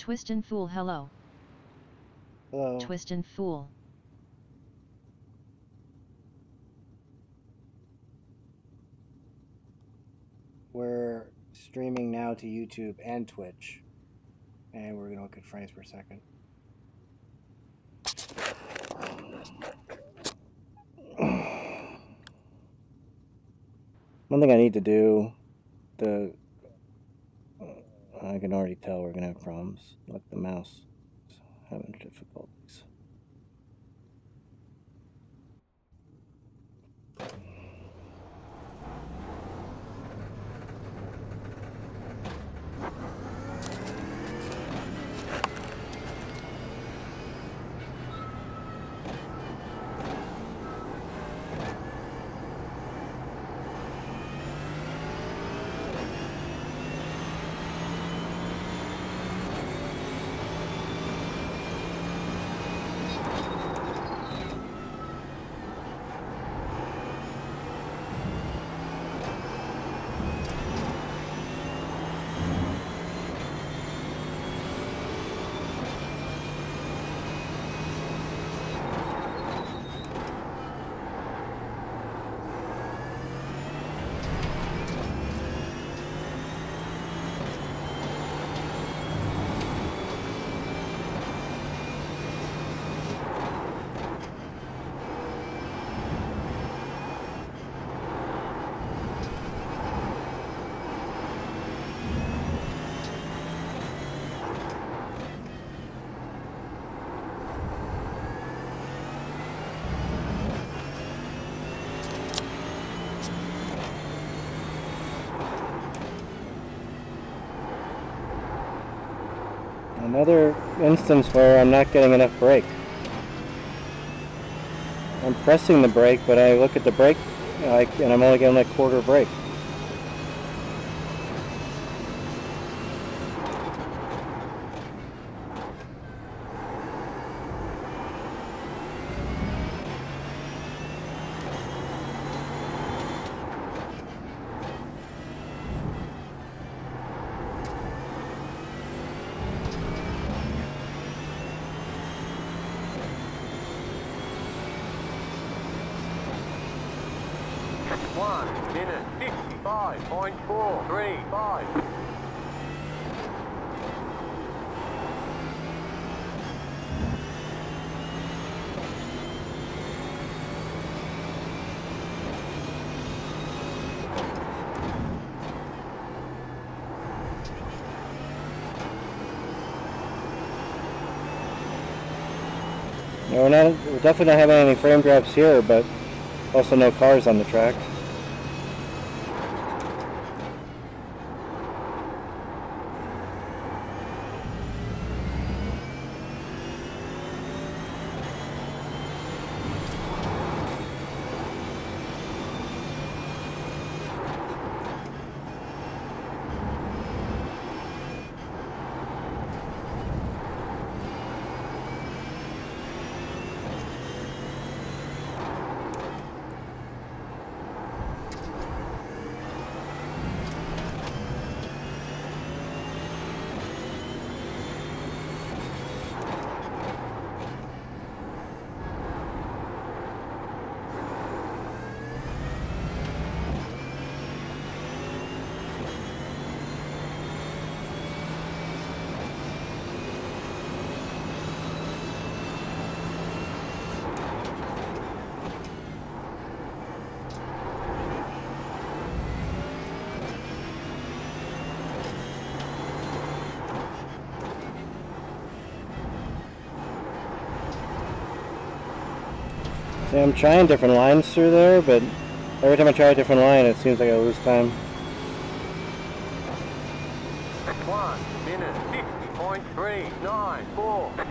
Twist and Fool, hello. Hello. Twist and Fool. We're streaming now to YouTube and Twitch. And we're going to look at frames per second. One thing I need to do, I can already tell we're going to have problems. Look, the mouse is having difficulties. Another instance where I'm not getting enough brake. I'm pressing the brake, but I look at the brake and I'm only getting like quarter brake. We're definitely not having any frame drops here, but also no cars on the track. See, I'm trying different lines through there, but every time I try a different line, it seems like I lose time. 1 minute 50.394.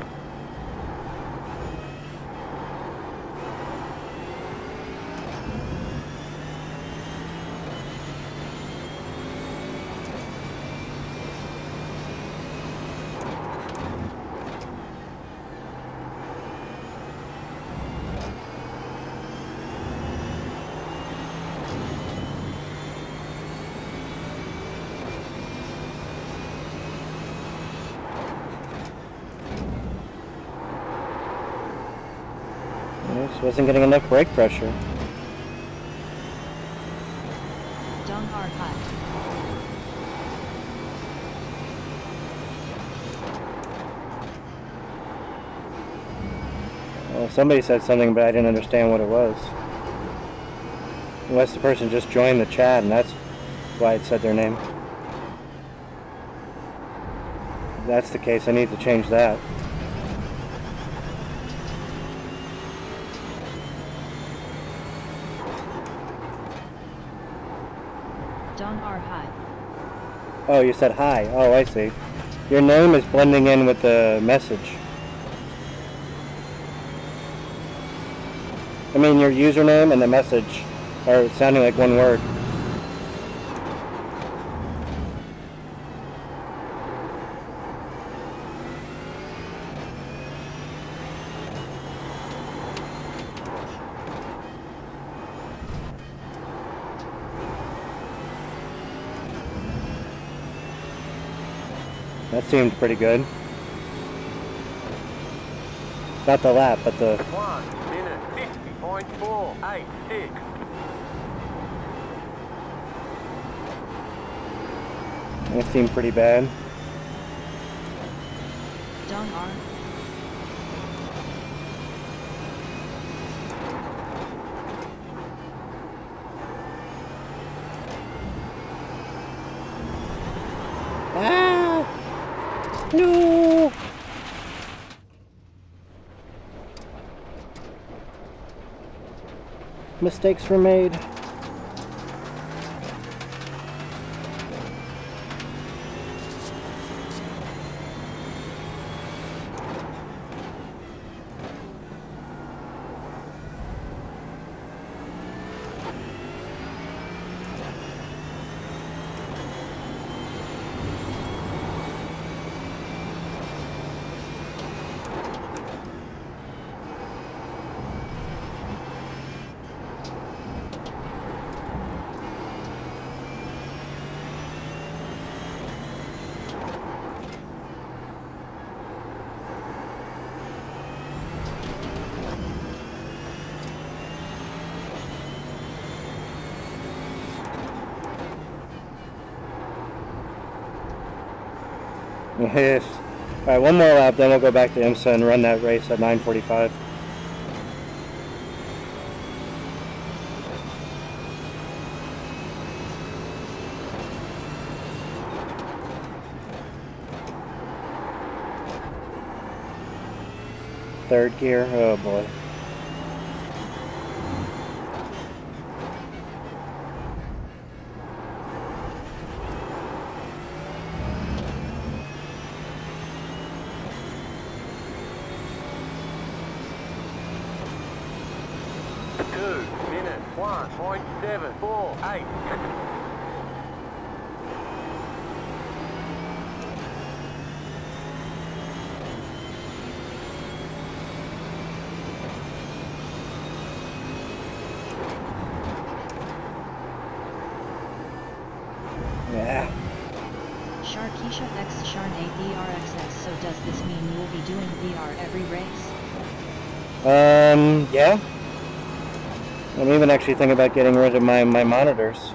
Just wasn't getting enough brake pressure. Dong R high. Well, somebody said something, but I didn't understand what it was. Unless the person just joined the chat, and that's why it said their name. If that's the case, I need to change that. Dong R high. Oh, you said hi. Oh, I see. Your name is blending in with the message. I mean, your username and the message are sounding like one word. That seemed pretty good. Not the lap, but the... 1 minute 50.486. It seemed pretty bad. Dong R. Ah! No! Mistakes were made. Yes. Alright, one more lap, then we'll go back to IMSA and run that race at 9:45. Third gear, oh boy. Minute 1.748. Yeah. Sharkeisha X Sharn 8 VRXS. So does this mean you will be doing VR every race? Yeah. I'm even actually thinking about getting rid of my monitors.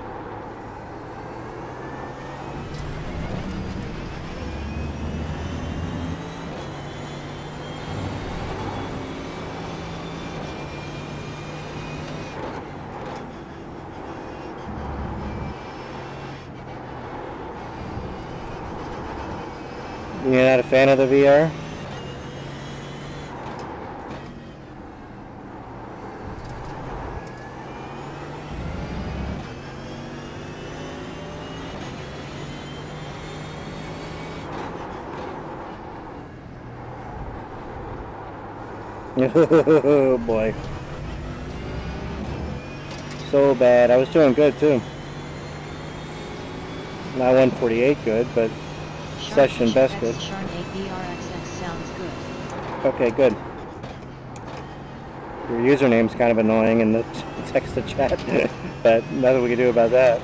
You're not a fan of the VR? Oh boy. So bad. I was doing good too. Not 148 good, but session best good. Sharn 8 VRXX sounds good. Okay, good. Your username's kind of annoying in the text to chat, but nothing we can do about that.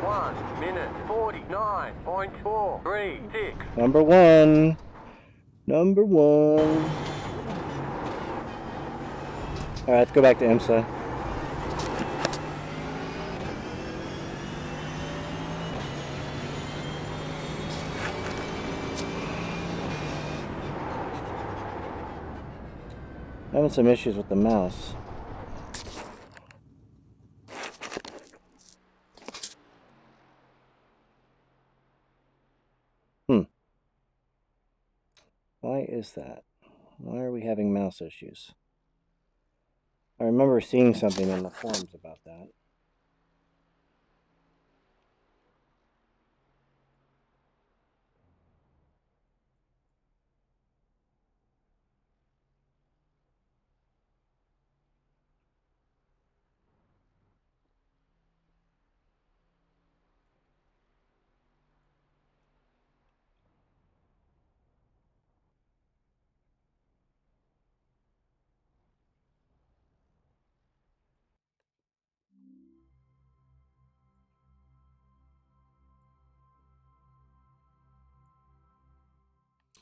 1 minute 49.436. Number one. Number one. Alright, let's go back to IMSA. I'm having some issues with the mouse. Why is that? Why are we having mouse issues? I remember seeing something in the forums about that.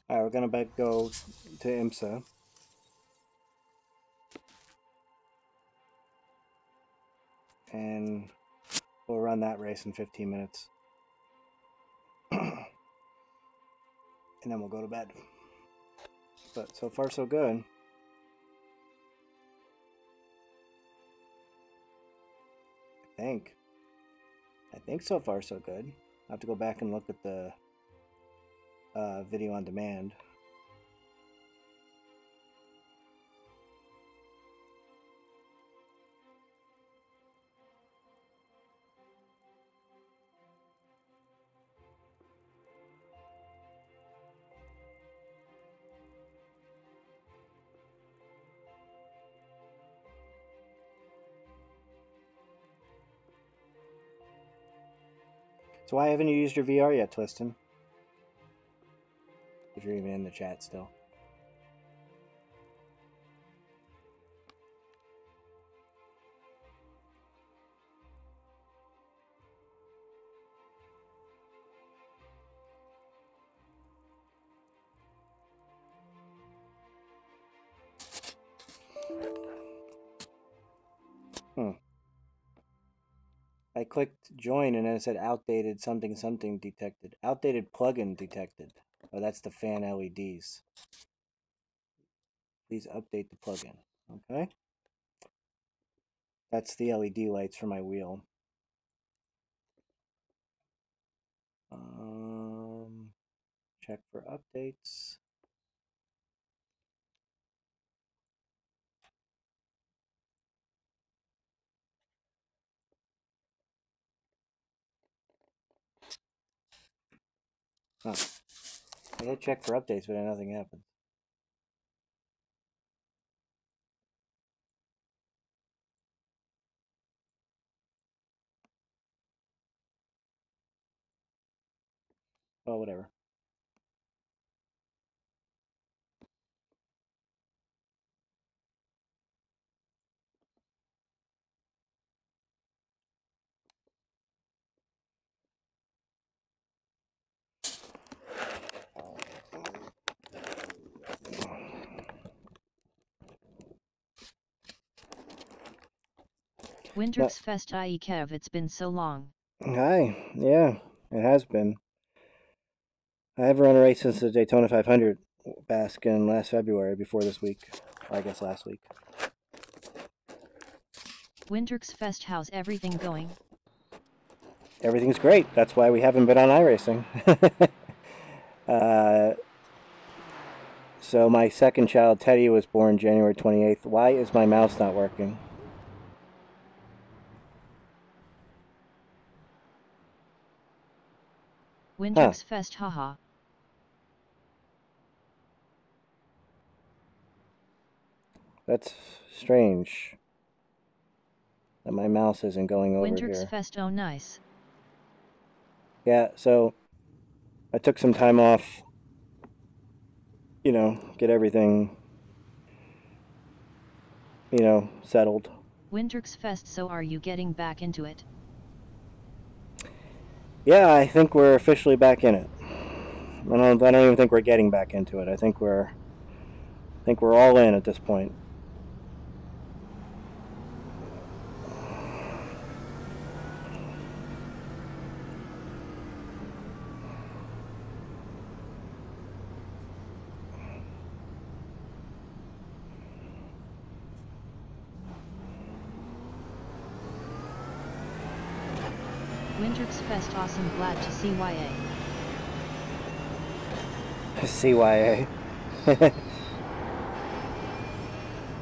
Alright, we're gonna go to IMSA. And we'll run that race in 15 minutes. And then we'll go to bed. But so far so good. I think so far so good. I have to go back and look at the video on demand. So why haven't you used your VR yet, Twistin? If you're even in the chat still. I clicked join and then it said outdated something something detected. Outdated plugin detected. Oh, that's the fan LEDs. Please update the plugin. Okay. That's the LED lights for my wheel. Check for updates. Huh. I hit check for updates, but nothing happened. Oh, whatever. Wintersfest IE Kev, it's been so long. Hi, yeah, it has been. I haven't run a race since the Daytona 500 back in last February, before this week. Or I guess last week. Wintersfest, how's everything going? Everything's great. That's why we haven't been on iRacing. So my second child, Teddy, was born January 28th. Why is my mouse not working? Wintersfest, haha. That's strange. That my mouse isn't going over here. Wintersfest, oh nice. Yeah, so I took some time off, you know, get everything, you know, settled. Wintersfest, so are you getting back into it? Yeah, I think we're officially back in it. I don't even think we're getting back into it. I think we're all in at this point. Winterfest awesome, glad to see YA. CYA.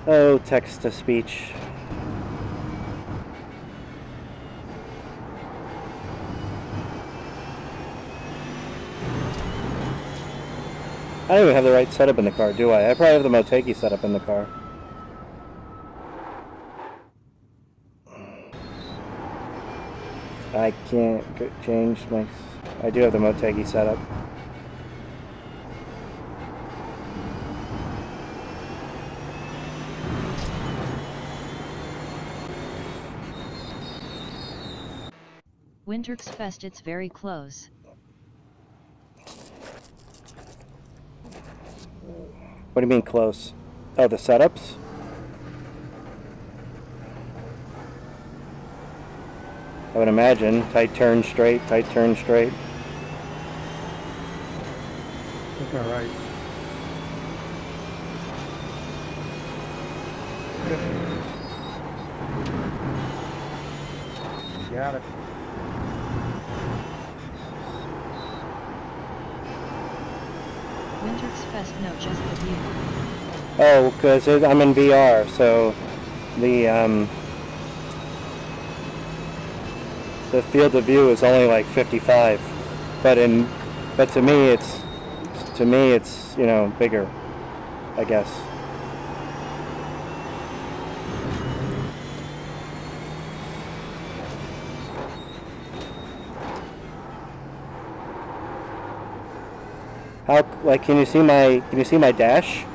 Oh, text to speech. I don't even have the right setup in the car, do I? I probably have the Motegi setup in the car. I can't change my... I do have the Motegi setup. Winterfest, it's very close. What do you mean close? Oh, the setups? I would imagine. Tight turn straight, tight turn straight. I think all right. Got it. Winterfest, no, just the view. Oh, because I'm in VR, so the field of view is only like 55, but to me it's you know, bigger, I guess. How, like, can you see my dash?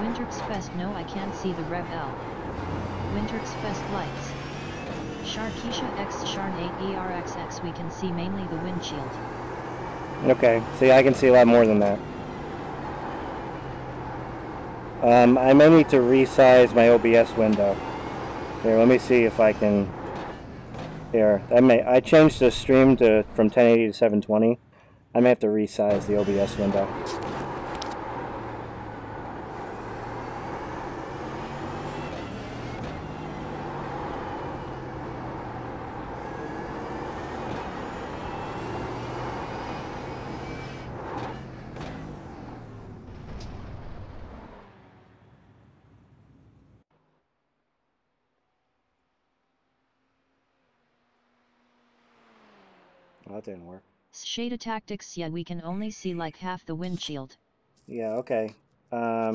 Winterfest, no, I can't see the Rev-L. Winterfest lights. Sharkeisha X Sharn 8 ERXX, we can see mainly the windshield. Okay, see, I can see a lot more than that. I may need to resize my OBS window. Here, let me see if I can... Here, I changed the stream from 1080 to 720. I may have to resize the OBS window. Oh, that didn't work. Shada tactics, yeah, we can only see like half the windshield. Yeah, okay. I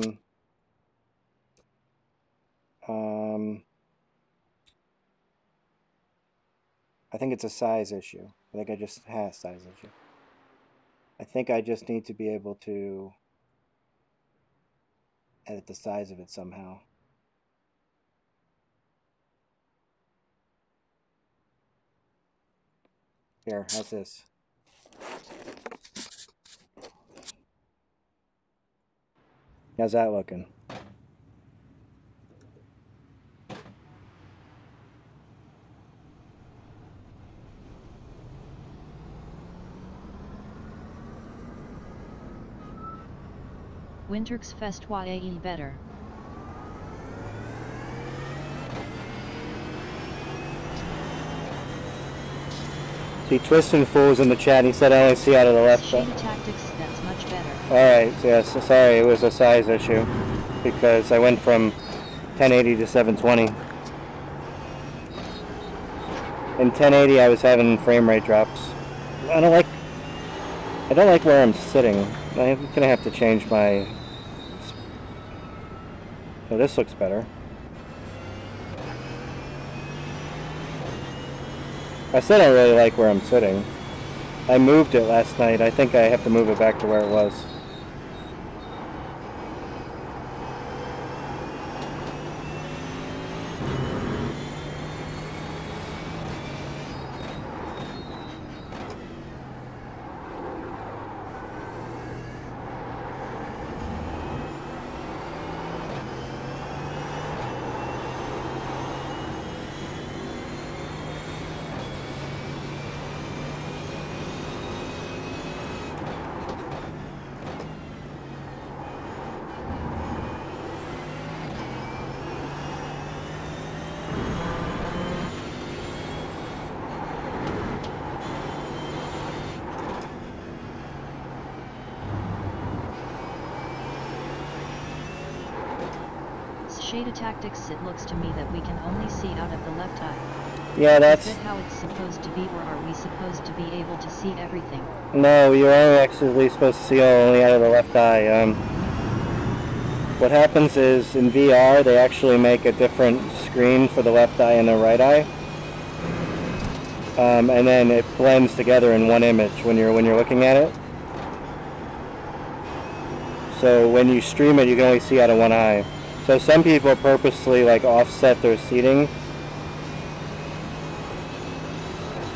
think it's a size issue. I think I just had a size issue. I think I just need to be able to edit the size of it somehow. Here, how's this? How's that looking? Winterfest YAE better. See, Twistin' Fool's in the chat, and he said I only see out of the left. Shada tactics, that's much better. Alright, yes, sorry, it was a size issue. Because I went from 1080 to 720. In 1080 I was having frame rate drops. I don't like where I'm sitting. I'm gonna have to change my So this looks better. I still don't really like where I'm sitting. I moved it last night. I think I have to move it back to where it was. Shader tactics, it looks to me that we can only see out of the left eye. Yeah, that's... Is that how it's supposed to be, or are we supposed to be able to see everything? No, you're only actually supposed to see only out of the left eye. What happens is, in VR, they actually make a different screen for the left eye and the right eye. And then it blends together in one image when you're looking at it. So when you stream it, you can only see out of one eye. So some people purposely like offset their seating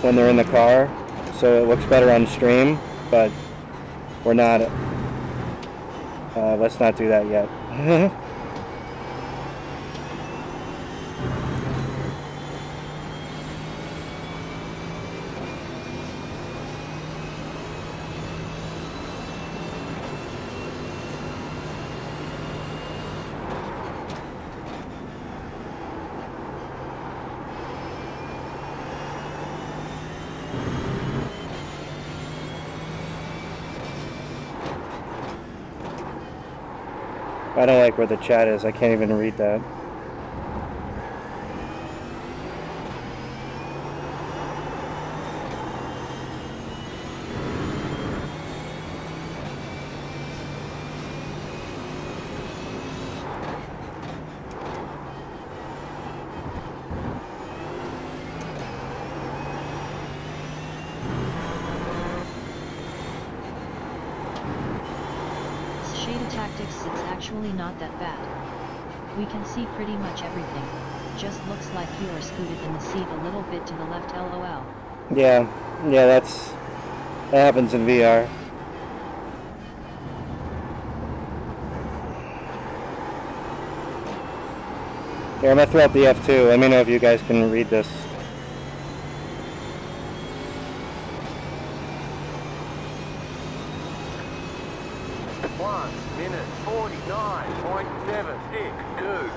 when they're in the car, so it looks better on stream, but we're not, let's not do that yet. I don't like where the chat is. I can't even read that. It's actually not that bad. We can see pretty much everything. Just looks like you are scooted in the seat a little bit to the left, lol. Yeah, that happens in VR. Here, I'm gonna throw up the F2. Let me know if you guys can read this. Minute 49.76. Good.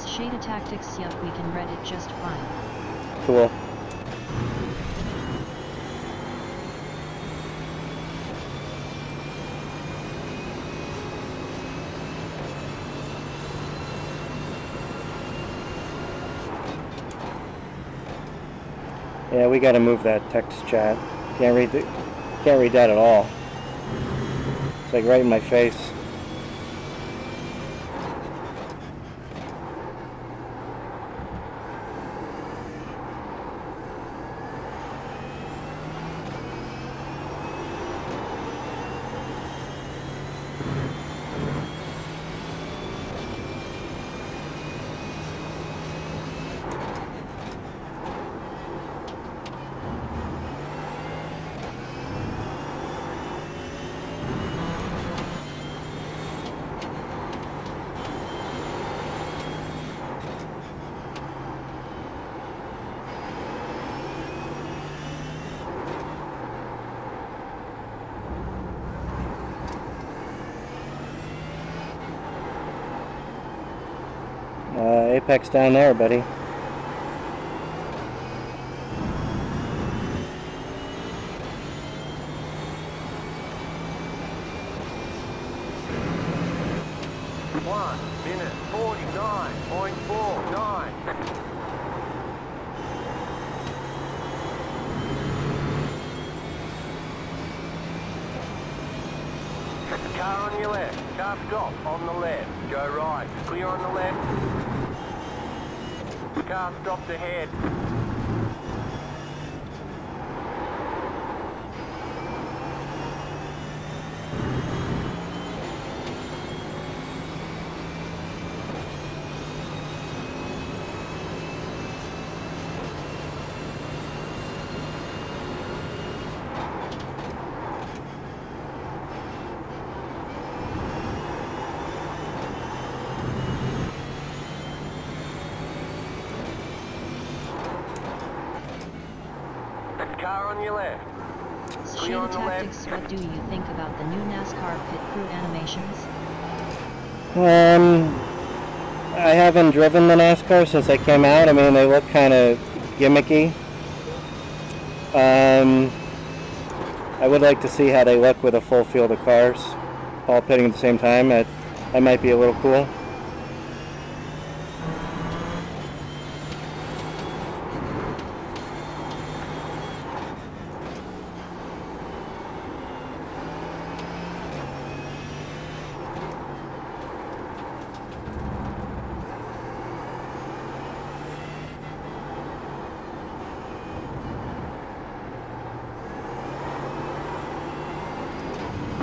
Shader tactics, yup, we can read it just fine. Cool. Yeah, we gotta move that text chat. Can't read that at all. It's like right in my face. Apex down there, buddy. 1.49. Car on your left. Car stop on the left. Go right. Clear on the left. Car stopped ahead. Car on your left. Shady Tactics, what do you think about the new NASCAR pit crew animations? I haven't driven the NASCAR since they came out. I mean, they look kind of gimmicky. I would like to see how they look with a full field of cars all pitting at the same time. That might be a little cool.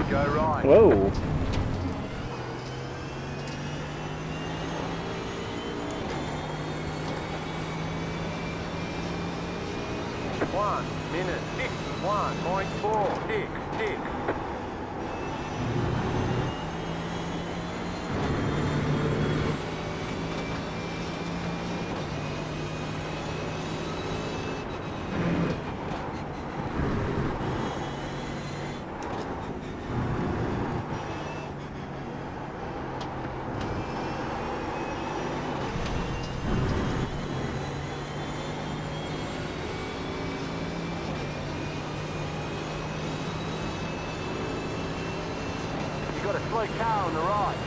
Go right. Whoa. One minute 61.466. Got a slow car on the right.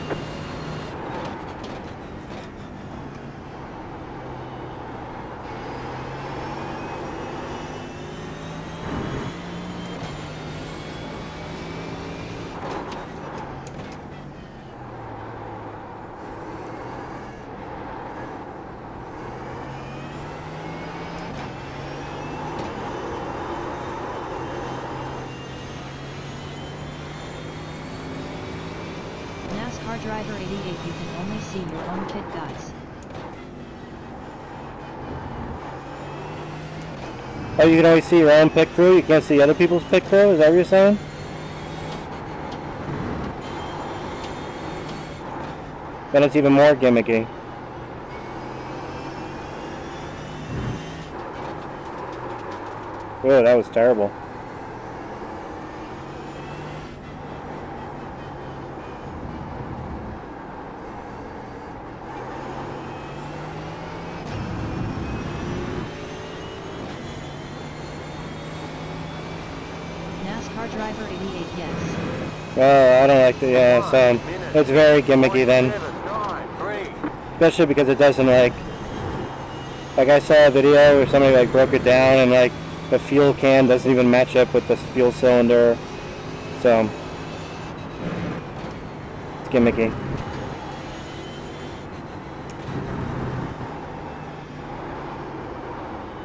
NASCAR Driver 88, you can only see your own pit, guys. Oh, you can always see your own pit crew? You can't see other people's pit crew? Is that what you're saying? Then it's even more gimmicky. Whoa, that was terrible. NASCAR Driver 88, yes. Oh, I don't like the, yeah, so it's very gimmicky then. Especially because it doesn't like I saw a video where somebody like broke it down and like the fuel can doesn't even match up with the fuel cylinder. So it's gimmicky.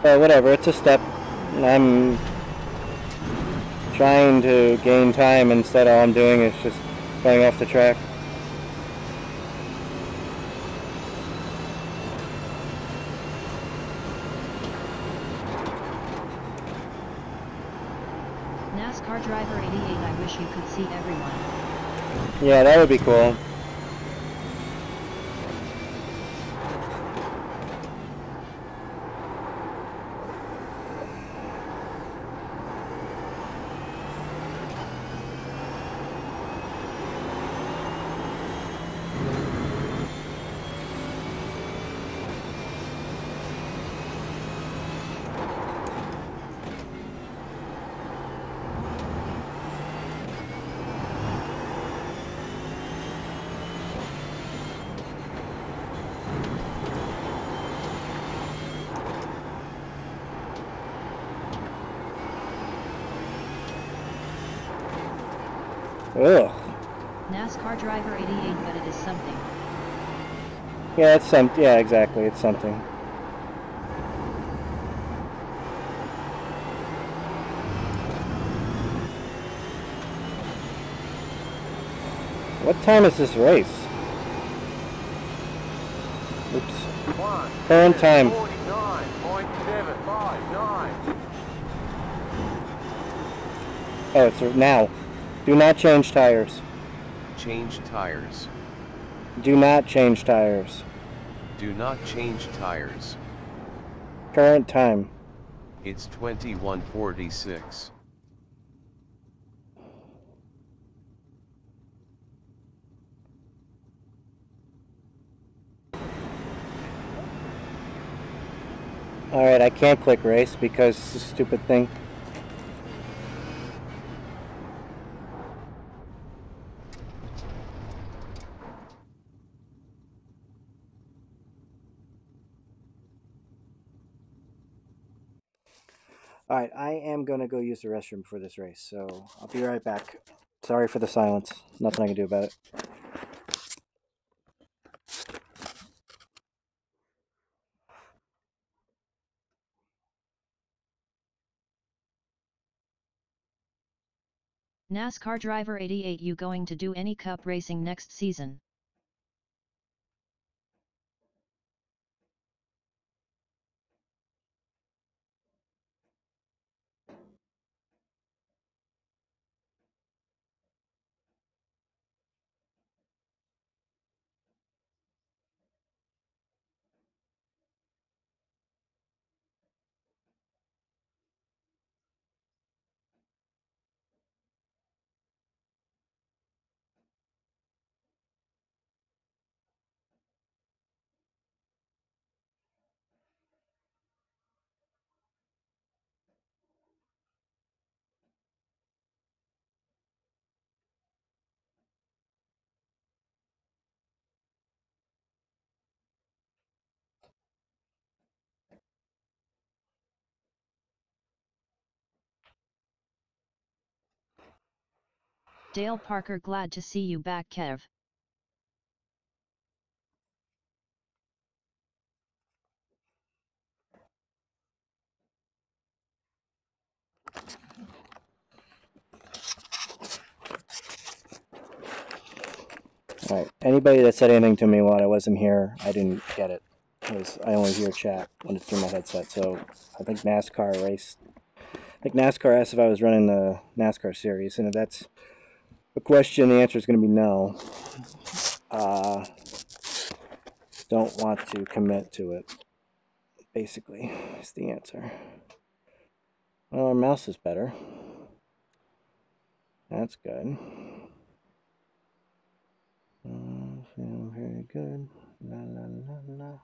But whatever, it's a step. I'm trying to gain time, instead all I'm doing is just going off the track. NASCAR Driver 88, I wish you could see everyone. Yeah, that would be cool. Ugh. NASCAR driver 88, but it is something. Yeah, it's some. Yeah, exactly. It's something. What time is this race? Oops. Current time. 49.759. Oh, it's now. Do not change tires. Change tires. Do not change tires. Do not change tires. Current time. It's 21:46. Alright, I can't click race because it's a stupid thing. Alright, I am going to go use the restroom before this race, so I'll be right back. Sorry for the silence. Nothing I can do about it. NASCAR driver 88, you going to do any cup racing next season? Dale Parker, glad to see you back, Kev. Alright, anybody that said anything to me while I wasn't here, I didn't get it. Because I only hear chat when it's through my headset, so I think NASCAR asked if I was running the NASCAR series, and if that's a question, the answer is going to be no. Don't want to commit to it, basically, is the answer. Well, our mouse is better. That's good. Feeling very good. La la la la.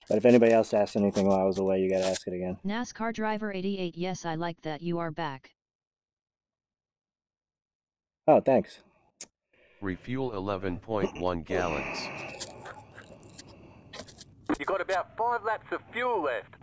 But if anybody else asks anything while I was away, you gotta ask it again. NASCAR driver 88, yes, I like that you are back. Oh, thanks. Refuel 11.1 gallons. You got about 5 laps of fuel left.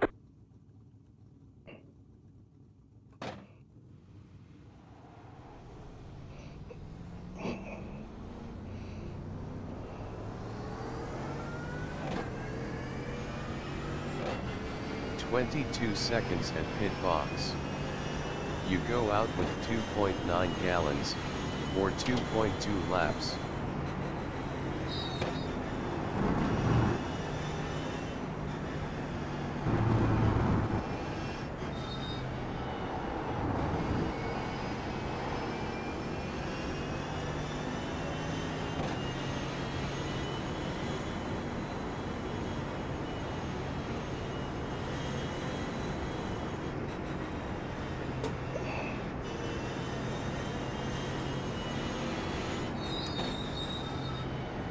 "22 seconds at pit box. You go out with 2.9 gallons, or 2.2 laps.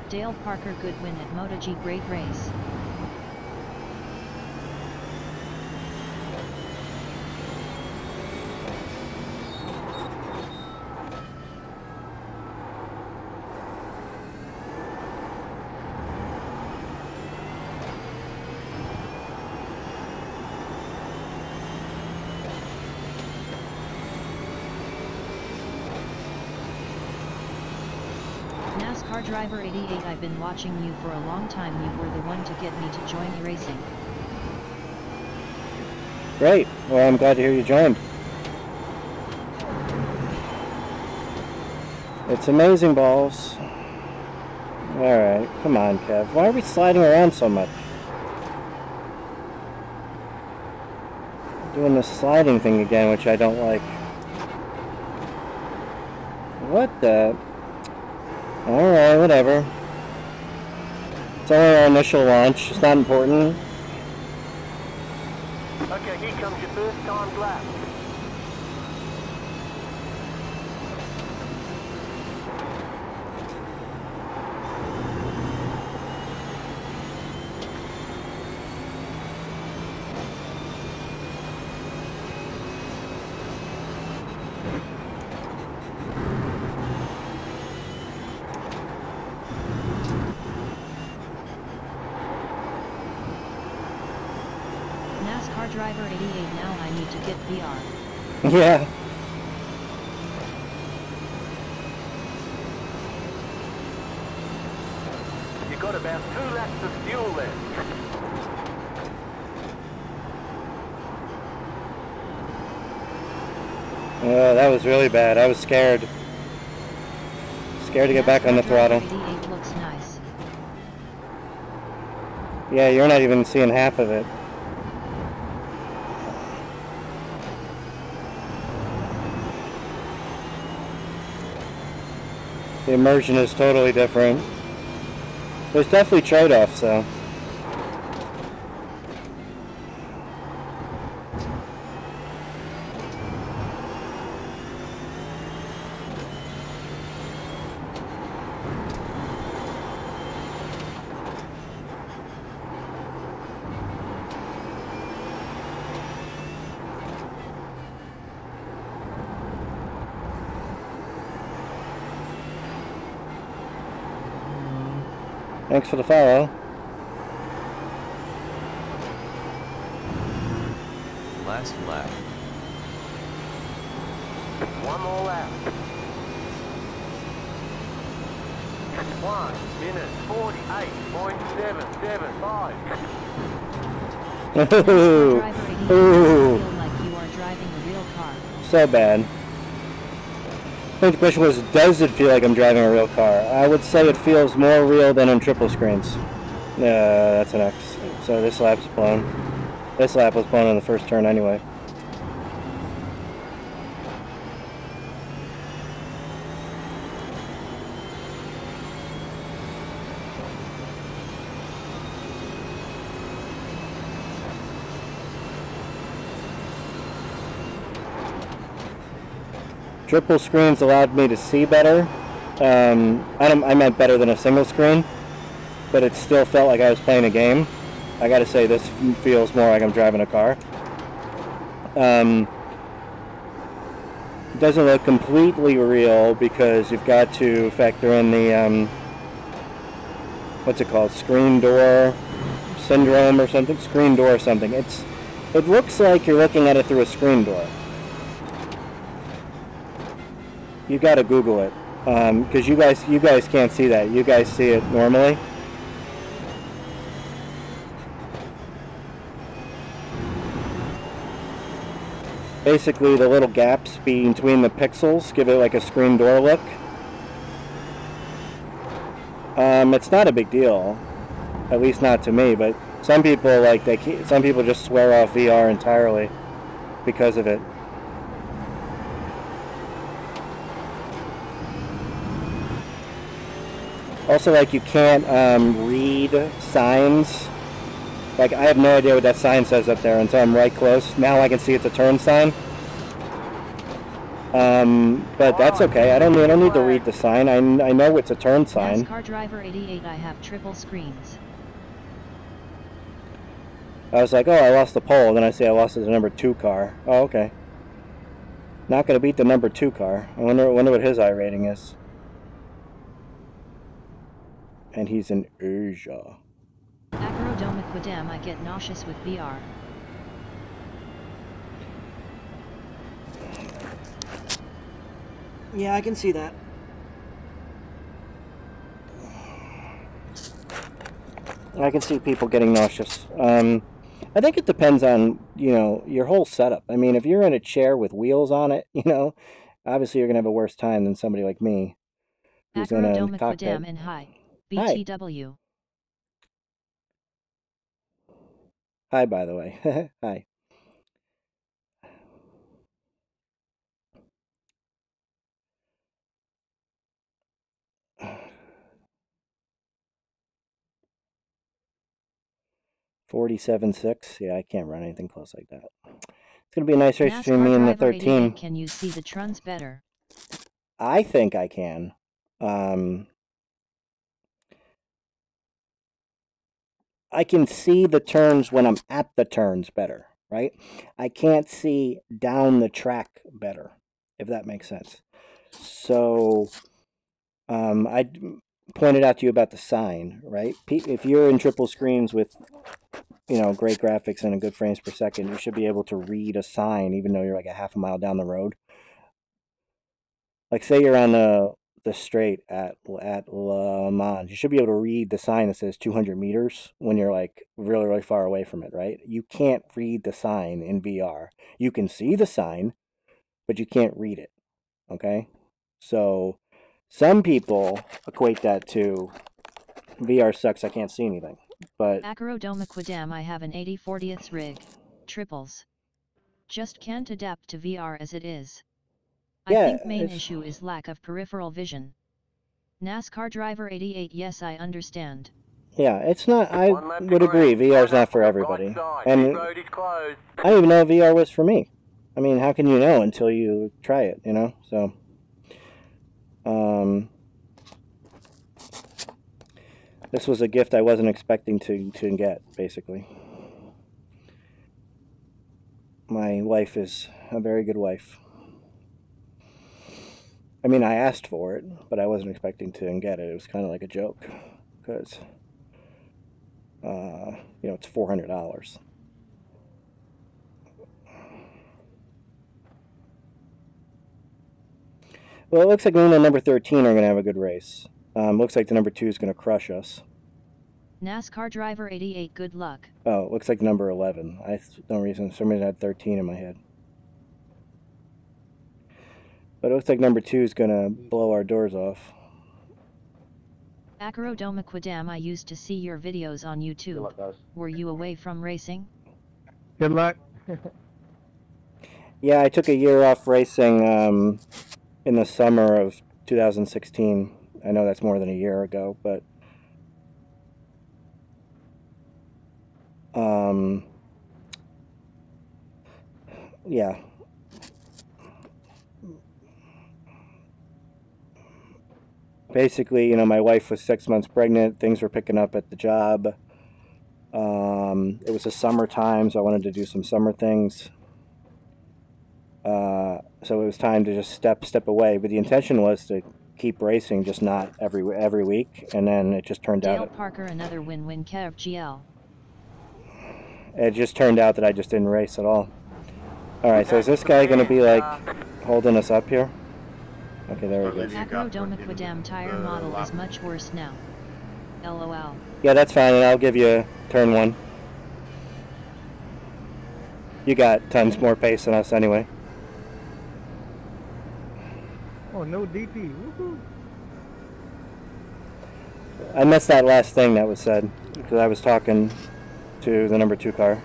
Dale Parker, good win at MotoG, great race. Driver 88, I've been watching you for a long time. You were the one to get me to join iRacing. Great. Well, I'm glad to hear you joined. It's amazing balls. Alright, come on, Kev. Why are we sliding around so much? Doing the sliding thing again, which I don't like. What the? Alright, whatever. It's only our initial launch. It's not important. Okay, here comes your first timed lap. NASCAR Driver 88, now I need to get VR. Yeah. You got about 2 laps of fuel left. That was really bad. I was scared. Scared to get back on the throttle. 88 looks nice. Yeah, you're not even seeing half of it. The immersion is totally different. There's definitely trade-offs, though. Thanks for the follow. Last lap. 1 more lap. 1 minute 48.775. Ooh. Driver 88, Ooh. I feel like you are driving a real car. So bad. I think the question was, does it feel like I'm driving a real car? I would say it feels more real than in triple screens. That's an X. So this lap's blown. This lap was blown in the first turn anyway. Triple screens allowed me to see better. I meant better than a single screen, but it still felt like I was playing a game. I gotta say, this feels more like I'm driving a car. It doesn't look completely real because you've got to factor in the, what's it called, screen door syndrome or something? Screen door or something. It looks like you're looking at it through a screen door. You gotta Google it, because you guys can't see that. You guys see it normally. Basically, the little gaps between the pixels give it like a screen door look. It's not a big deal, at least not to me. But some people some people just swear off VR entirely because of it. Also, like, you can't read signs. Like, I have no idea what that sign says up there until I'm right close. Now I can see it's a turn sign. But that's okay. I don't need to read the sign. I know it's a turn sign. NASCAR Driver 88, I have triple screens. I was like, oh, I lost the pole. Then I say I lost the number 2 car. Oh, okay. Not gonna beat the number 2 car. I wonder what his I rating is. And he's in Asia. Acrodomic, I get nauseous with VR. Yeah, I can see that. I can see people getting nauseous. I think it depends on, you know, your whole setup. I mean, if you're in a chair with wheels on it, you know, obviously you're going to have a worse time than somebody like me who's in a cockpit. and hi. Hi. BTW. Hi, by the way. Hi. $47.6. Yeah, I can't run anything close like that. It's going to be a nice race between me and the 13. Can you see the truns better? I think I can. I can see the turns when I'm at the turns better, right? I can't see down the track better, if that makes sense. So, I pointed out to you about the sign, right? If you're in triple screens with, you know, great graphics and a good frames per second, you should be able to read a sign even though you're like a half a mile down the road. Like, say you're on the straight at Le Mans, you should be able to read the sign that says 200 meters when you're like really, really far away from it, right? You can't read the sign in VR. You can see the sign, but you can't read it, okay? So some people equate that to VR sucks, I can't see anything, but... Acrodomaquidam, I have an 80/40th rig, triples. Just can't adapt to VR as it is. I think main issue is lack of peripheral vision. NASCAR driver 88, yes, I understand. Yeah, it's not, I would agree, VR's not for everybody. And I don't even know if VR was for me. I mean, how can you know until you try it, you know? So, this was a gift I wasn't expecting to get, basically. My wife is a very good wife. I mean, I asked for it, but I wasn't expecting to get it. It was kind of like a joke, because, you know, it's $400. Well, it looks like me and the number 13 are going to have a good race. Looks like the number 2 is going to crush us. NASCAR driver 88, good luck. Oh, it looks like number 11. No reason. Somebody had 13 in my head. But it looks like number 2 is going to blow our doors off. Acrodomaquidam, I used to see your videos on YouTube. Good luck, guys. Were you away from racing? Good luck. Yeah, I took a year off racing in the summer of 2016. I know that's more than a year ago, but yeah. Basically, you know, my wife was 6 months pregnant. Things were picking up at the job. It was the summertime, so I wanted to do some summer things. So it was time to just step away. But the intention was to keep racing, just not every week. And then it just turned out... Dale Parker, another win-win Kev GL. It just turned out that I just didn't race at all. Alright, so is this guy going to be, like, holding us up here? Okay, there we go. Acrodomaquidam tire model is much worse now. LOL. Yeah, that's fine, and I'll give you turn 1. You got tons more pace than us anyway. Oh, no DP. Woohoo. I missed that last thing that was said, because I was talking to the number 2 car.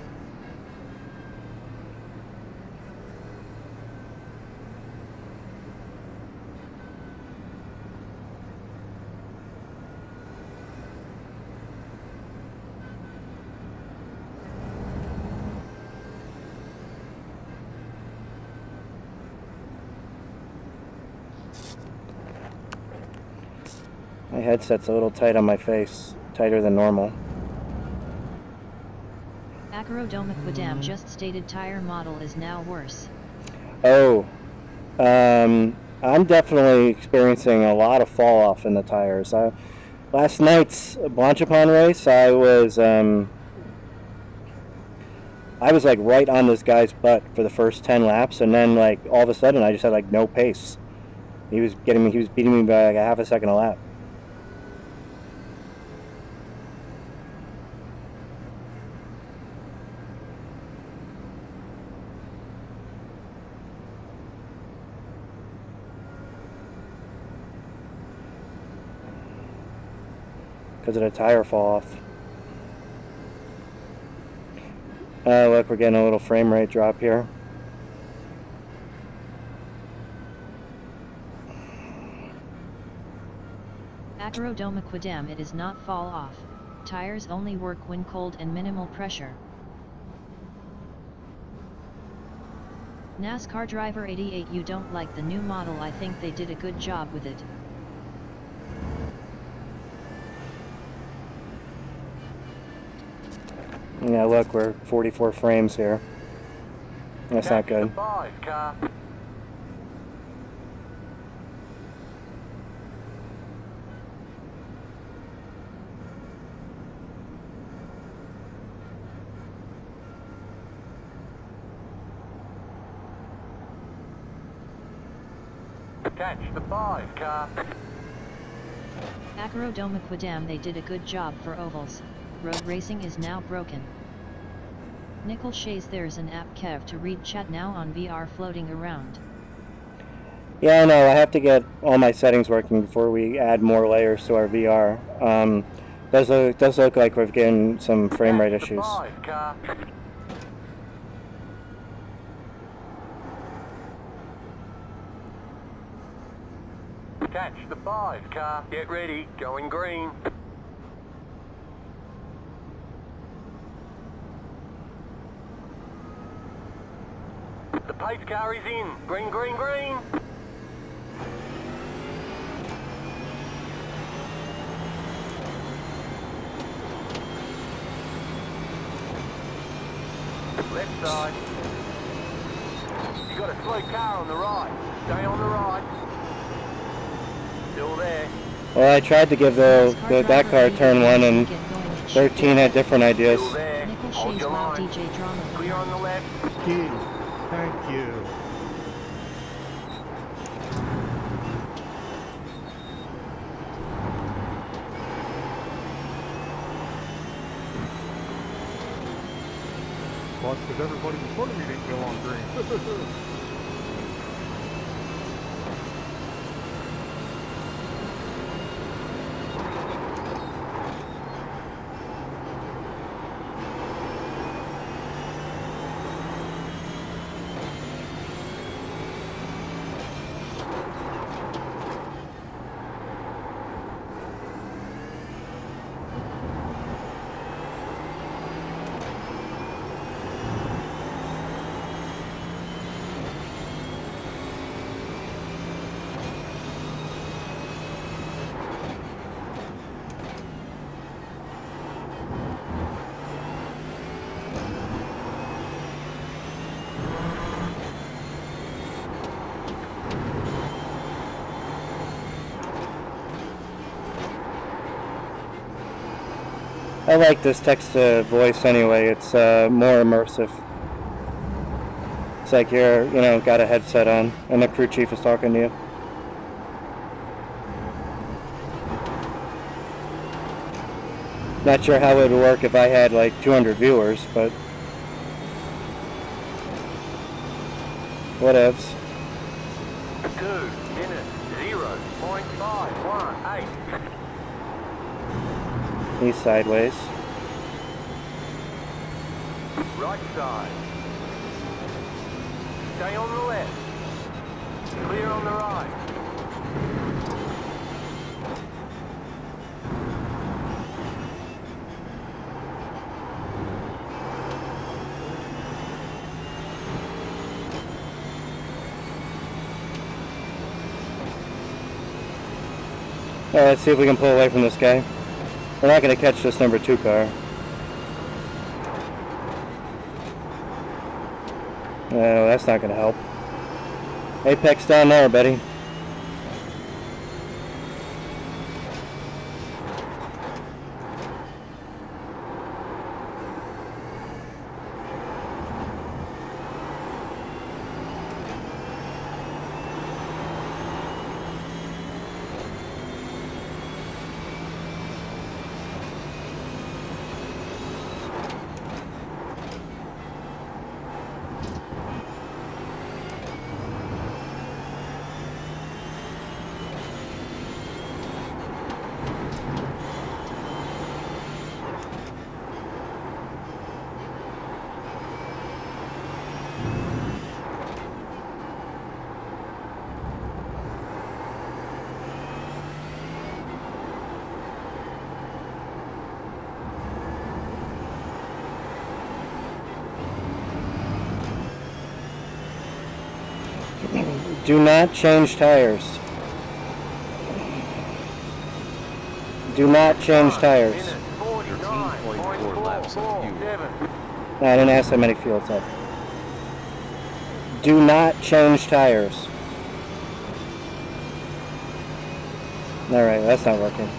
My headset's a little tight on my face, tighter than normal. Acrodomaquidam just stated tire model is now worse. Oh, I'm definitely experiencing a lot of fall off in the tires. Last night's Blanchapon race, I was like right on this guy's butt for the first 10 laps, and then like all of a sudden I just had like no pace. He was beating me by like a half a second a lap. because of the tire fall off. Look, we're getting a little frame rate drop here. Codename, it is not fall off. Tires only work when cold and minimal pressure. NASCAR driver 88, you don't like the new model. I think they did a good job with it. Yeah, look, we're 44 frames here. That's not good. Catch the 5 car. Codename, they did a good job for ovals. Road racing is now broken. Nickel Shays, there's an app Kev to read chat now on VR floating around. Yeah, I know. I have to get all my settings working before we add more layers to our VR. Does look like we're getting some frame rate issues. Catch the 5 car. Get ready. Going green. The pace car is in. Green, green, green. Left side. You got a slow car on the right. Stay on the right. Still there. Well, I tried to give that car turn 1 and 13 had different ideas. Still there. Hold your line. Clear on the left. Key. Thank you. Well, because everybody in front of me didn't go on green. I like this text-to-voice anyway. It's more immersive. It's like you're, got a headset on and the crew chief is talking to you. Not sure how it would work if I had like 200 viewers, but whatevs. 2 minutes 0.518. He's sideways. Right side. Stay on the left. Clear on the right. Alright, let's see if we can pull away from this guy. We're not going to catch this number 2 car. No, that's not going to help. Apex down there, buddy. Do not change tires. Do not change tires. 13.4 laps of fuel. No, I didn't ask how many fuels left. Do not change tires. Alright, that's not working.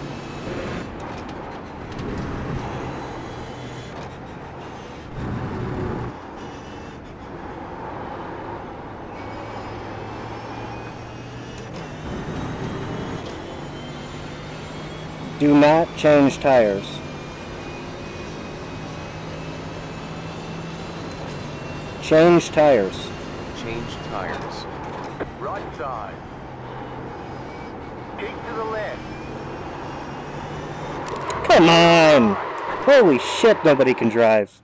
Do not change tires. Change tires. Change tires. Right side. Keep to the left. Come on! Holy shit, nobody can drive.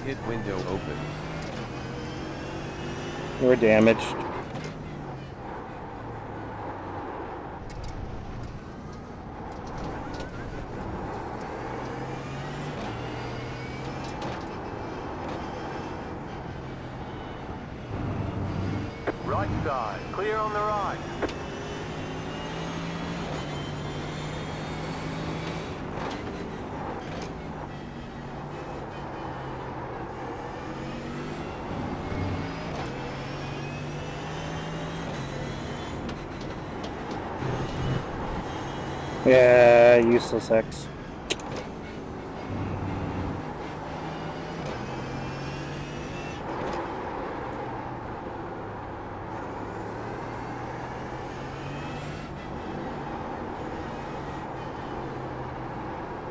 Hit window open. We're damaged. Right side. Clear on the right. Yeah, useless X.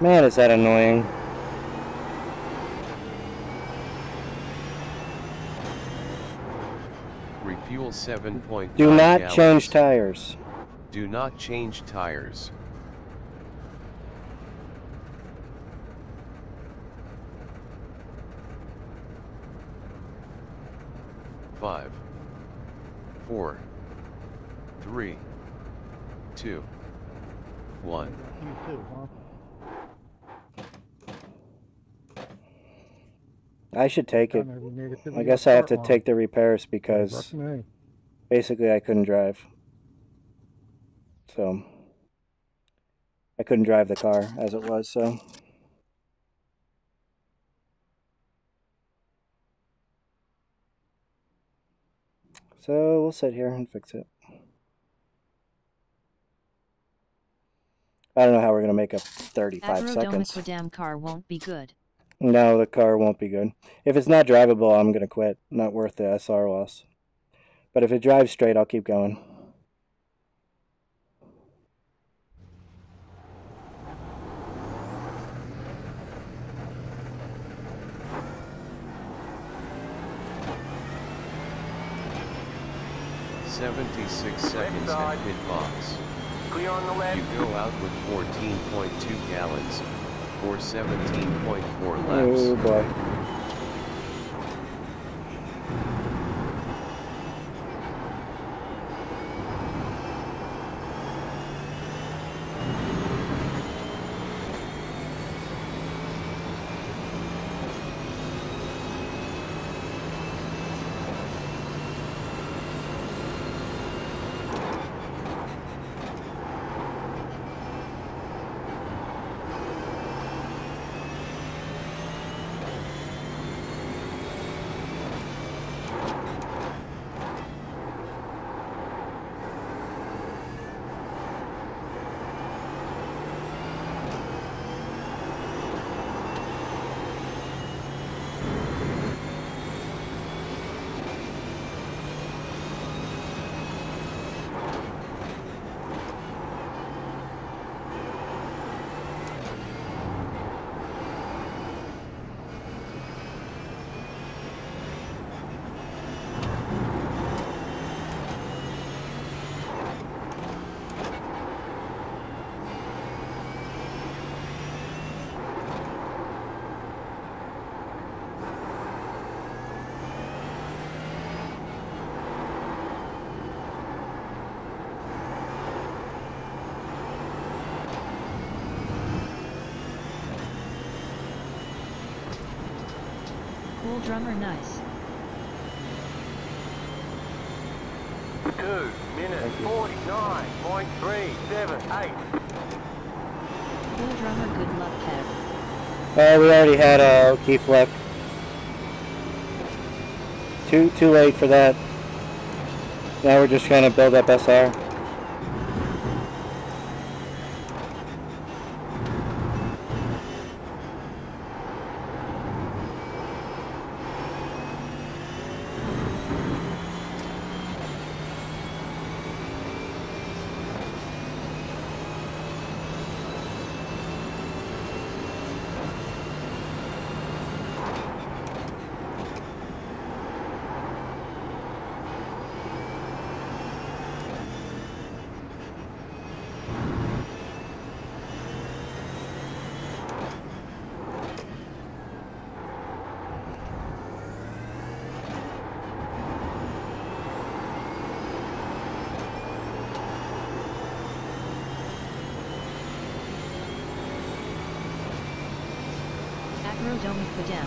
Man, is that annoying. Refuel 7.5 Do not gallons. change tires. Do not change tires. Five, 4, 3, 2, 1. You too, huh? I should take it. I never needed to I be guess a I have to start take the repairs because line. Fuck me. basically I couldn't drive. So I couldn't drive the car as it was, so. So we'll sit here and fix it. I don't know how we're going to make up 35 seconds. The damn car won't be good. No, the car won't be good. If it's not drivable, I'm going to quit. Not worth the SR loss. But if it drives straight, I'll keep going. "76 seconds at pit box. Clear on the left. You go out with 14.2 gallons, or 17.4 laps. Oh boy. Cool drummer, nice. 2 minutes 49.378. Cool drummer, good luck, Kev. We already had a key flip. Too late for that. Now we're just trying to build up SR.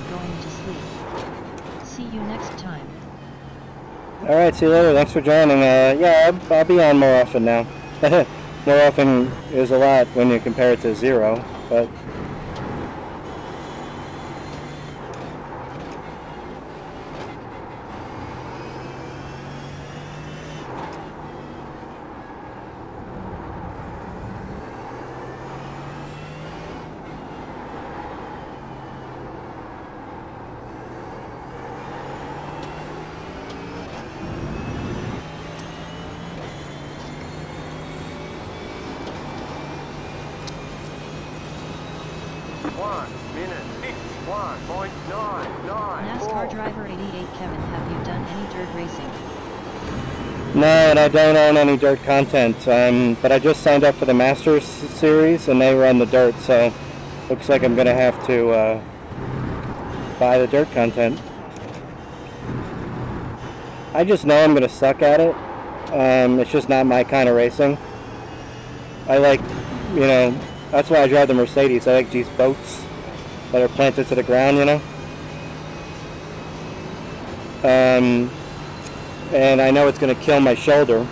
Going to sleep. See you next time. Alright, see you later. Thanks for joining. Yeah, I'll be on more often now. More often is a lot when you compare it to 0, but... NASCAR driver 88 Kevin, have you done any dirt racing? No, and I don't own any dirt content, but I just signed up for the Masters series and they run the dirt, so looks like I'm going to have to buy the dirt content. I just know I'm going to suck at it. It's just not my kind of racing. I like, you know, that's why I drive the Mercedes. I like these boats that are planted to the ground, you know. And I know it's going to kill my shoulder.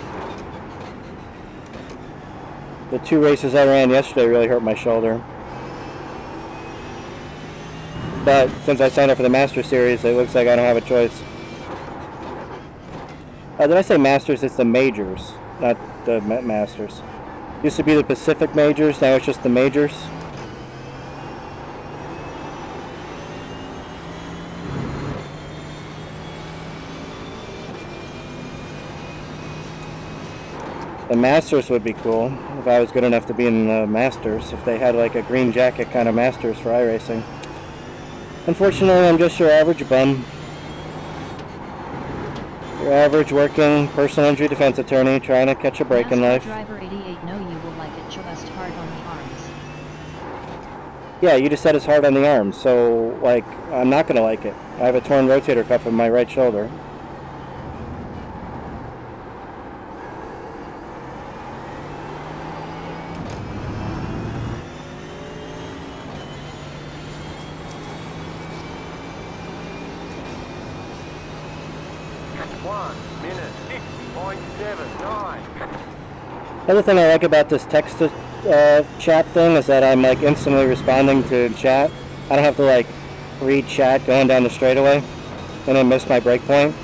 The 2 races I ran yesterday really hurt my shoulder. But since I signed up for the Master Series, it looks like I don't have a choice. Did I say Masters? It's the Majors, not the Masters. Used to be the Pacific Majors, now it's just the Majors. The Masters would be cool if I was good enough to be in the Masters, if they had like a green jacket kind of Masters for iRacing. Unfortunately, I'm just your average bum. Your average working personal injury defense attorney trying to catch a break in life. Driver 88, no, you will like it just hard on the arms. Yeah, you just said it's hard on the arms, so like I'm not gonna like it. I have a torn rotator cuff in my right shoulder. The other thing I like about this text to chat thing is that I'm like instantly responding to chat. I don't have to like read chat going down the straightaway and then miss my break point.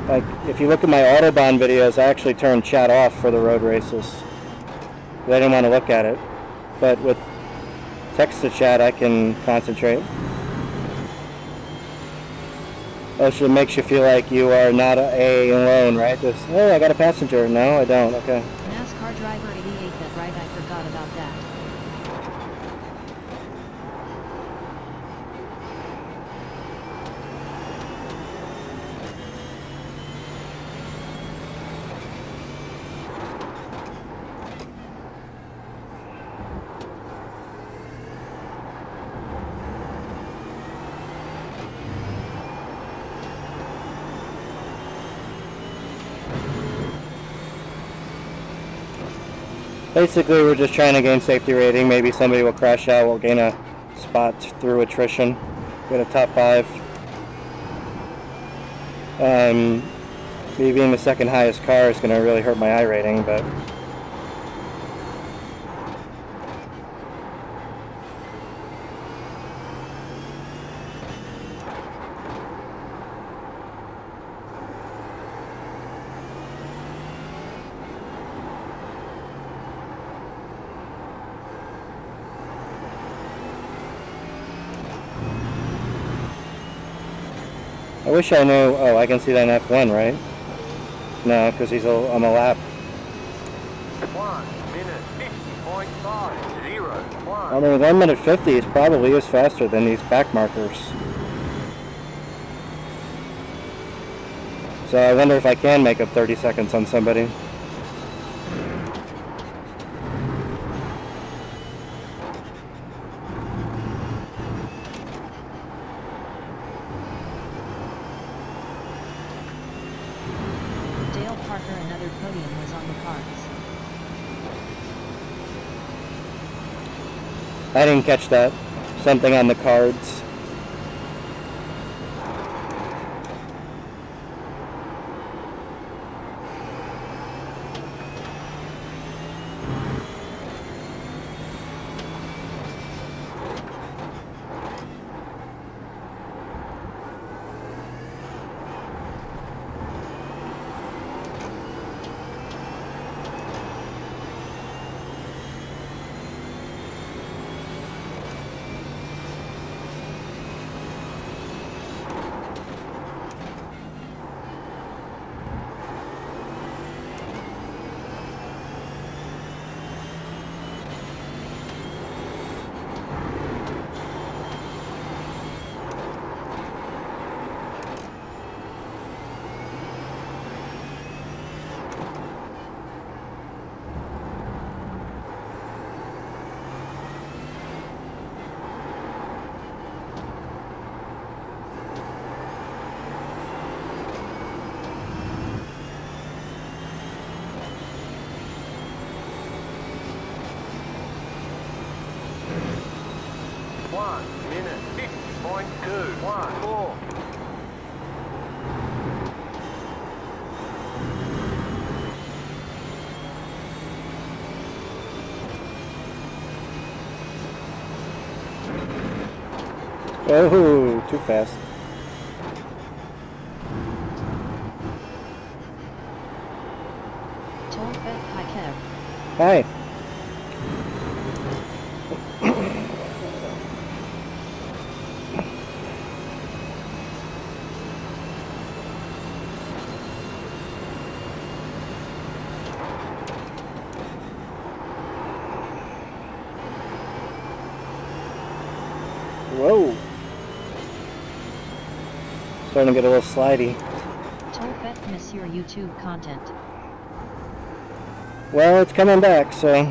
Like if you look at my Autobahn videos, I actually turned chat off for the road races. I didn't want to look at it. But with text to chat I can concentrate. It makes you feel like you are not alone, right? Just, oh, I got a passenger. No, I don't. Okay. NASCAR driver 88, that right, I forgot about that. Basically, we're just trying to gain safety rating. Maybe somebody will crash out. We'll gain a spot through attrition. Got a top 5. Me being the second highest car is going to really hurt my I rating, but I wish I knew. Oh, I can see that in F1, right? No, because he's on a lap. 1 minute 50.501. I mean, 1 minute 50 is probably is faster than these back markers. So I wonder if I can make up 30 seconds on somebody. Another podium was on the cards. I didn't catch that. Something on the cards. Oh, too fast. Hi, Kev. Hi. Whoa. Starting to get a little slidey. Tolbet miss your YouTube content. Well, it's coming back, so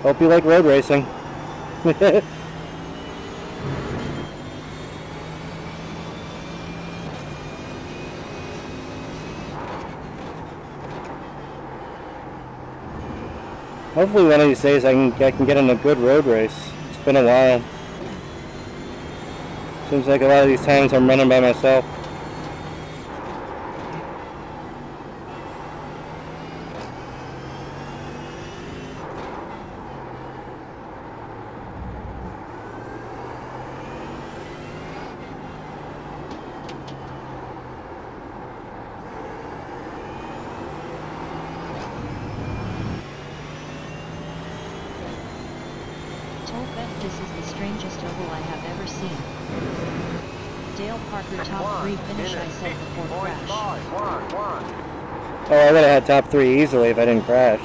hope you like road racing. Hopefully one of these days I can get in a good road race. It's been a while. Seems like a lot of these times I'm running by myself. This is the strangest oval I have ever seen. Dale Parker top 3 finish I said before crash. Oh, I would have had top 3 easily if I didn't crash.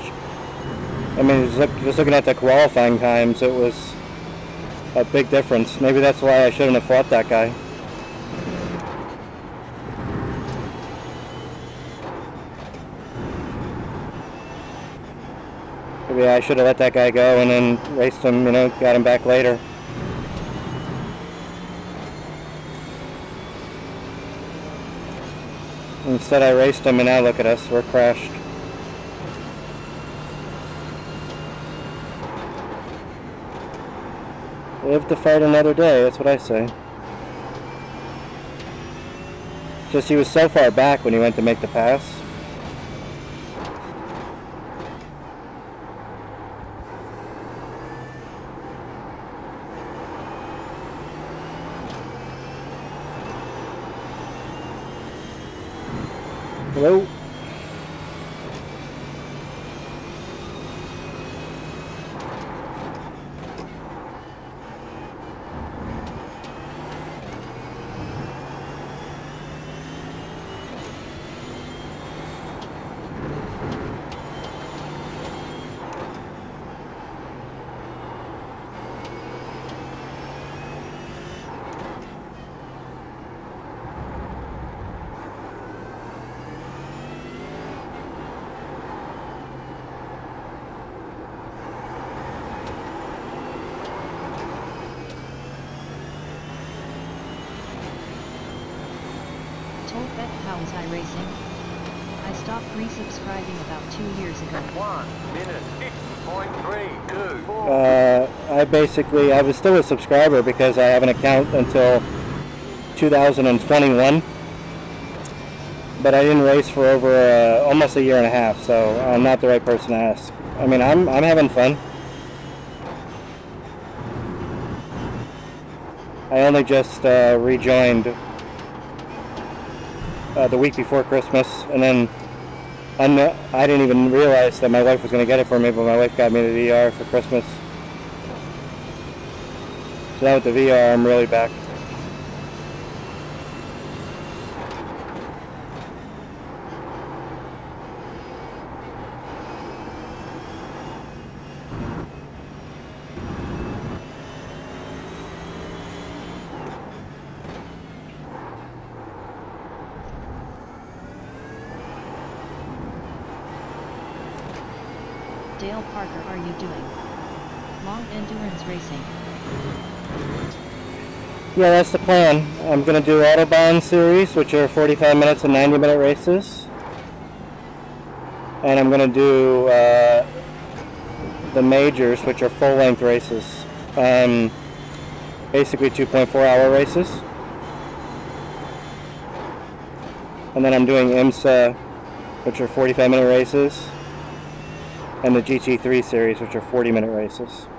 I mean, just looking at the qualifying times, it was a big difference. Maybe that's why I shouldn't have fought that guy. Maybe I should have let that guy go and then raced him, you know, got him back later. Instead I raced him and now look at us, we're crashed. Live to fight another day, that's what I say. Just he was so far back when he went to make the pass. Hello? How is iRacing? I stopped resubscribing about 2 years ago. 1 minute 6.324. I was still a subscriber because I have an account until 2021. But I didn't race for over almost a year and a half, so I'm not the right person to ask. I mean, I'm having fun. I only just rejoined the week before Christmas, and then I didn't even realize that my wife was going to get it for me, but my wife got me the VR for Christmas. So now with the VR, I'm really back. Dale Parker, are you doing long endurance racing? Yeah, that's the plan. I'm going to do Autobahn series, which are 45 minutes and 90-minute races. And I'm going to do the majors, which are full-length races. Basically 2.4-hour races. And then I'm doing IMSA, which are 45-minute races. And the GT3 series, which are 40-minute races.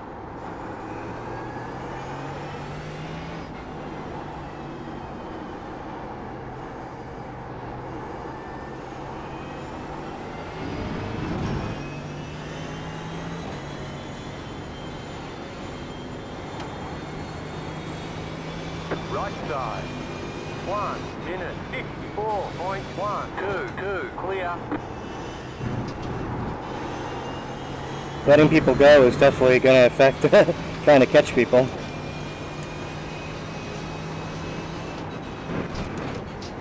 Right side. 1 minute 54.122. Clear. Letting people go is definitely going to affect trying to catch people.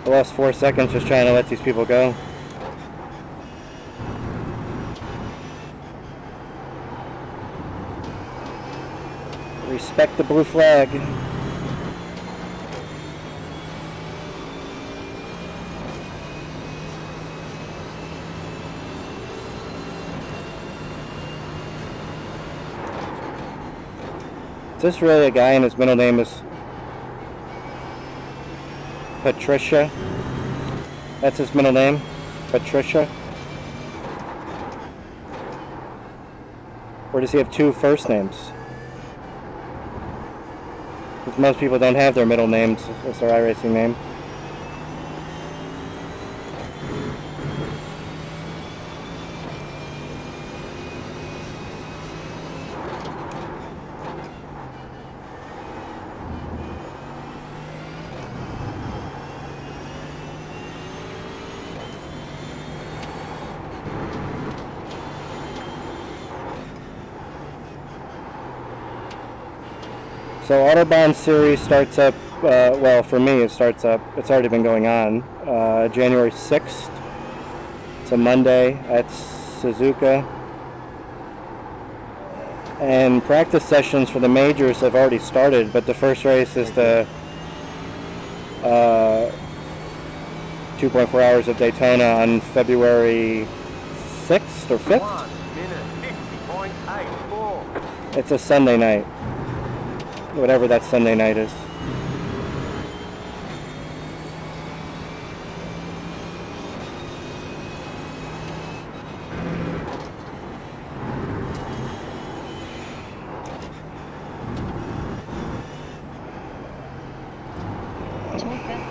I lost 4 seconds just trying to let these people go. Respect the blue flag. Is this really a guy and his middle name is Patricia? That's his middle name? Patricia? Or does he have 2 first names? Because most people don't have their middle names as their iRacing name. So Autobahn series starts up, well for me it starts up, it's already been going on, January 6th. It's a Monday at Suzuka. And practice sessions for the majors have already started, but the first race is the 2.4 hours of Daytona on February 6th or 5th? 1 minute 50.84. It's a Sunday night. whatever that Sunday night is.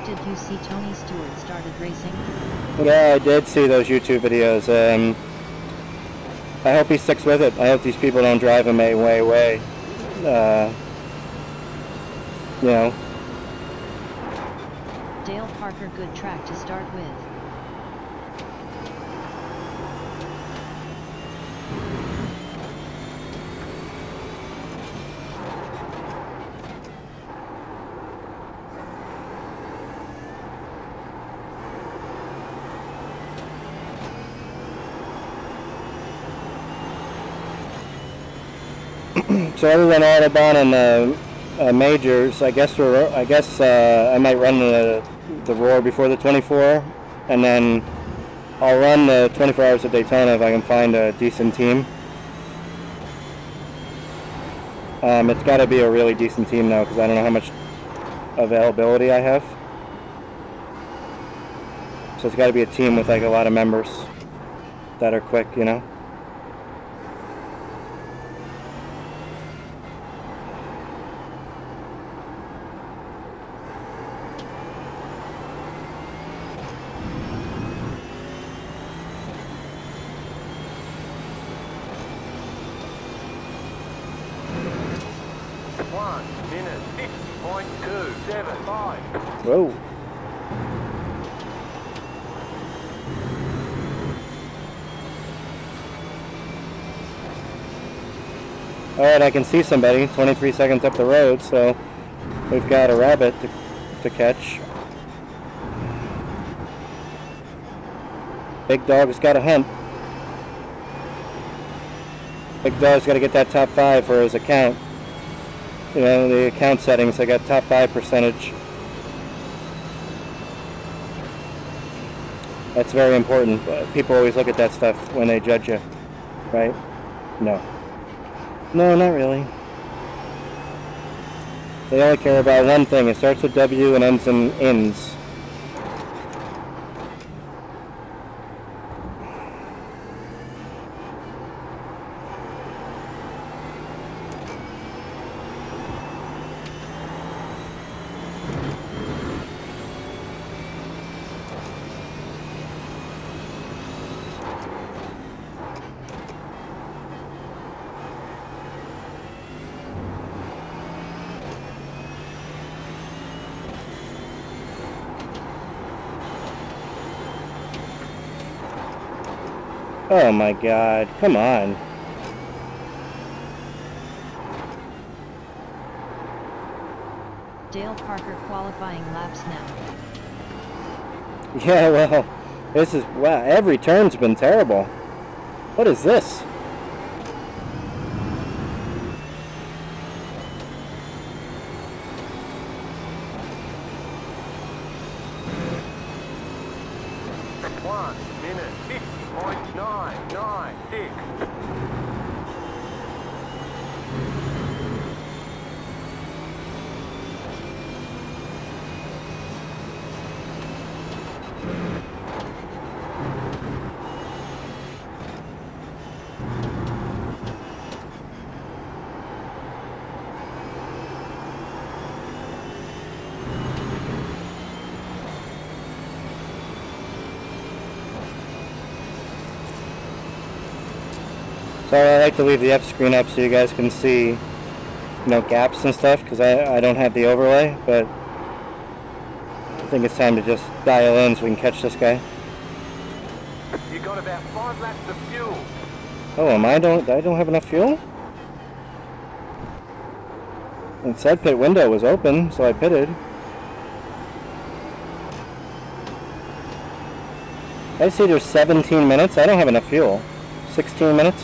Did you see Tony Stewart started racing? Yeah, I did see those YouTube videos. I hope he sticks with it. I hope these people don't drive him way. You know. Dale Parker, good track to start with. So other than Autobahn and the majors, I guess I might run the Roar before the 24, and then I'll run the 24 Hours of Daytona if I can find a decent team. It's got to be a really decent team now because I don't know how much availability I have. So it's got to be a team with like a lot of members that are quick, you know. Whoa. Alright, I can see somebody 23 seconds up the road, so we've got a rabbit to catch. Big Dog's got a hunt. Big Dog's got to get that top 5 for his account. You know, the account settings, I got top 5 percentage. That's very important. People always look at that stuff when they judge you, right? No. No, not really. They only care about one thing. It starts with W and ends in ins. Oh my God, come on. Dale Parker qualifying laps now. Yeah, well, this is, wow, every turn's been terrible. What is this? So I like to leave the F screen up so you guys can see, you know, gaps and stuff, because I don't have the overlay, but I think it's time to just dial in so we can catch this guy. You got about 5 laps of fuel. Oh, I don't have enough fuel? It said pit window was open, so I pitted. I see there's 17 minutes. I don't have enough fuel. 16 minutes?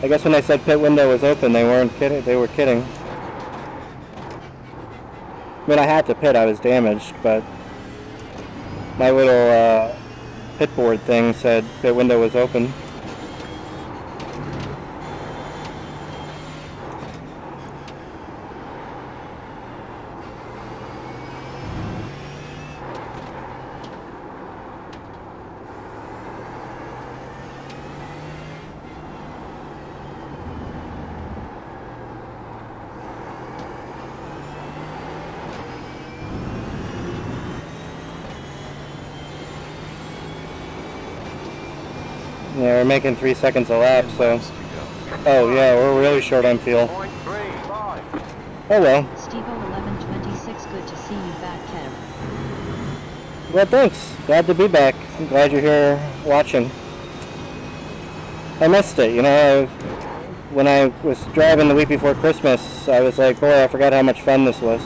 I guess when they said pit window was open, they weren't kidding. They were kidding. I mean, I had to pit. I was damaged, but my little pit board thing said pit window was open. Yeah, we're making 3 seconds a lap, 10 so... laps to go. Oh yeah, we're really short on fuel. 0.35. Oh well. Stevo 1126, good to see you back, Kev. Well, thanks. Glad to be back. I'm glad you're here watching. I missed it, you know. When I was driving the week before Christmas, I was like, boy, I forgot how much fun this was.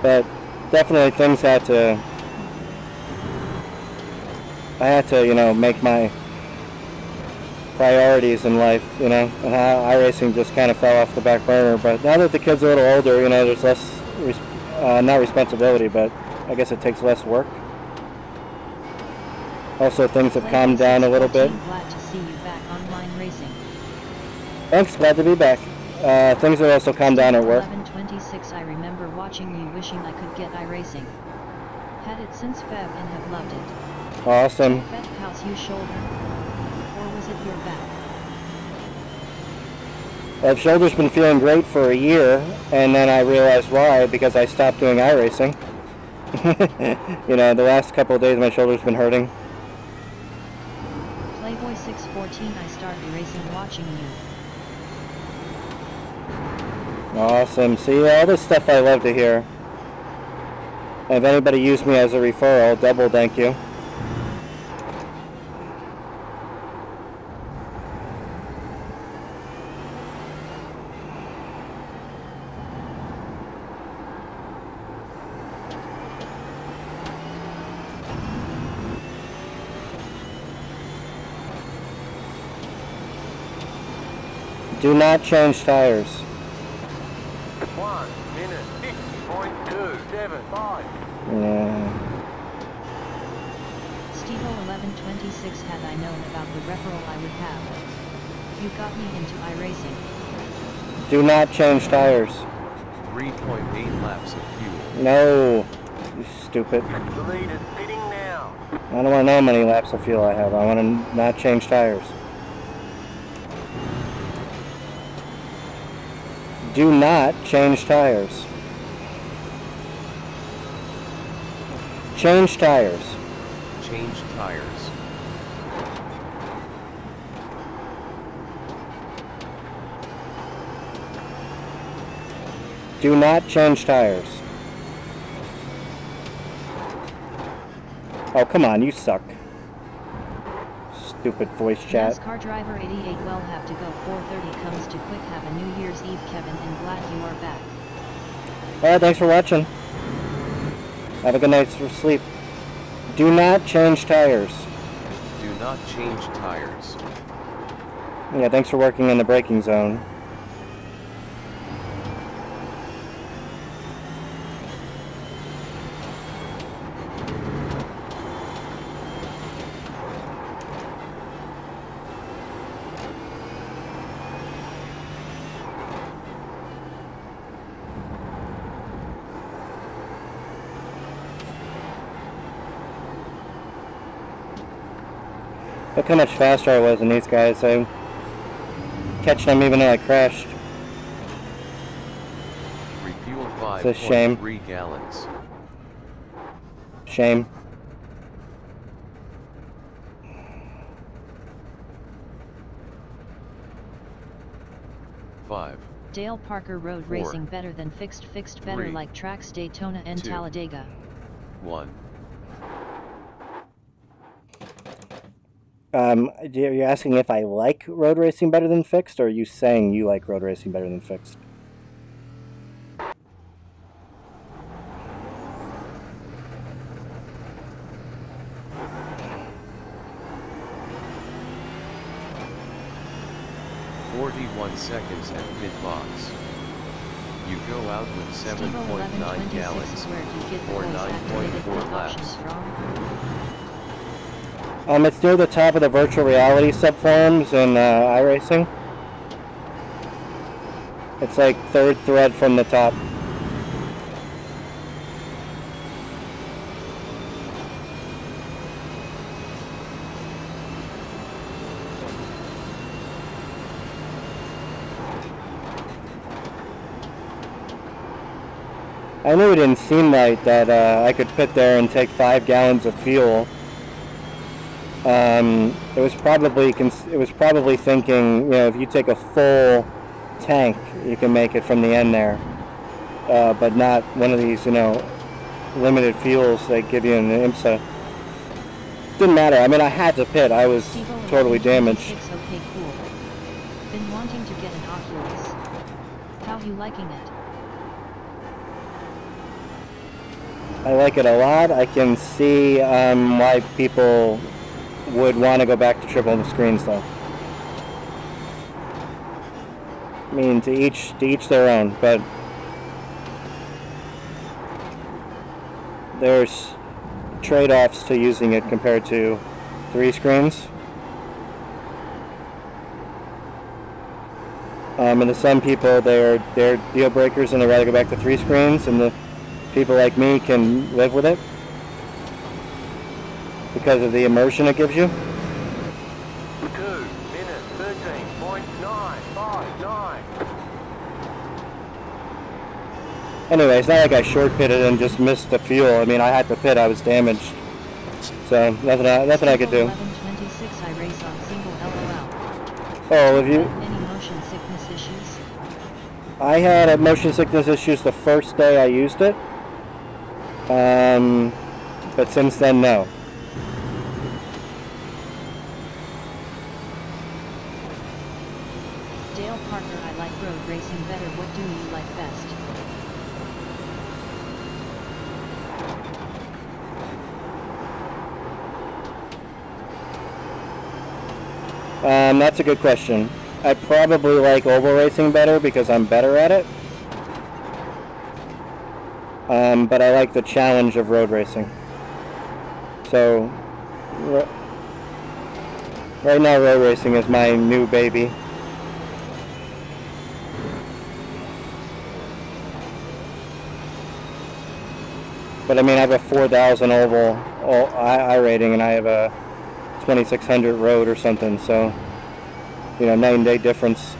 But definitely things had to... I had to, you know, make my priorities in life, you know, and how iRacing just kind of fell off the back burner. But now that the kids are a little older, you know, there's less, not responsibility, but I guess it takes less work. Also, things have calmed down a little bit. Glad to see you back online racing. Thanks, glad to be back. Things have also calmed down at work. 1126, I remember watching you wishing I could get iRacing. Had it since Feb and have loved it. Awesome. Fed house you shoulder? Or was it your back? I've shoulder's been feeling great for a year, and then I realized why, because I stopped doing iRacing. You know, the last couple of days my shoulder's been hurting. Playboy 614, I started racing watching you. Awesome. See, all this stuff I love to hear. And if anybody used me as a referral, double thank you. Do not change tires. 1 minute 50.275. Yeah. Stevo 1126, had I known about the referral I would have. You got me into iRacing. Do not change tires. 3.8 laps of fuel. No. You stupid. The lead is pitting now. I don't want to know how many laps of fuel I have. I want to not change tires. Do not change tires. Change tires. Change tires. Do not change tires. Oh, come on, you suck. Stupid voice chat. NASCAR driver 88 will have to go 4:30 comes to quick. Have a New Year's Eve, Kevin, and glad you are back. Alright, thanks for watching. Have a good night's sleep. Do not change tires. Do not change tires. Yeah, thanks for working in the braking zone. Look how much faster I was than these guys. I'm catching them even though I crashed. Refuel It's a shame. 5.3 gallons. Shame. Five. Dale Parker Road 4, racing better than fixed better 3, like tracks Daytona and 2, Talladega. 1. You're asking if I like road racing better than fixed, or are you saying you like road racing better than fixed? Seconds at pit box. You go out with 7.9 gallons or 9.4 laps. It's near the top of the virtual reality subforums in iRacing. It's like third thread from the top. I knew it didn't seem right that I could pit there and take 5 gallons of fuel it was probably thinking, you know, if you take a full tank, you can make it from the end there, but not one of these, you know, limited fuels they give you in the IMSA. Didn't matter. I mean, I had to pit. I was totally damaged. Okay, cool. Been wanting to get an Oculus. How you liking it? I like it a lot. I can see why people would want to go back to triple screens, though. I mean, to each their own, but there's trade-offs to using it compared to 3 screens. And to some people, they're deal breakers and they'd rather go back to 3 screens, and the people like me can live with it because of the immersion it gives you. 2 minutes 13.959. Anyway, it's not like I short pitted and just missed the fuel. I mean, I had to pit. I was damaged, so nothing I could do. 1126 I race on single LOL. Oh, have you? Any motion sickness issues? I had motion sickness issues the first day I used it, but since then, no. Dale Parker, I like road racing better. What do you like best? That's a good question. I probably like oval racing better because I'm better at it. But I like the challenge of road racing. So, right now road racing is my new baby. But I mean, I have a 4,000 oval I rating, and I have a 2,600 road or something, so, you know, 9-day difference.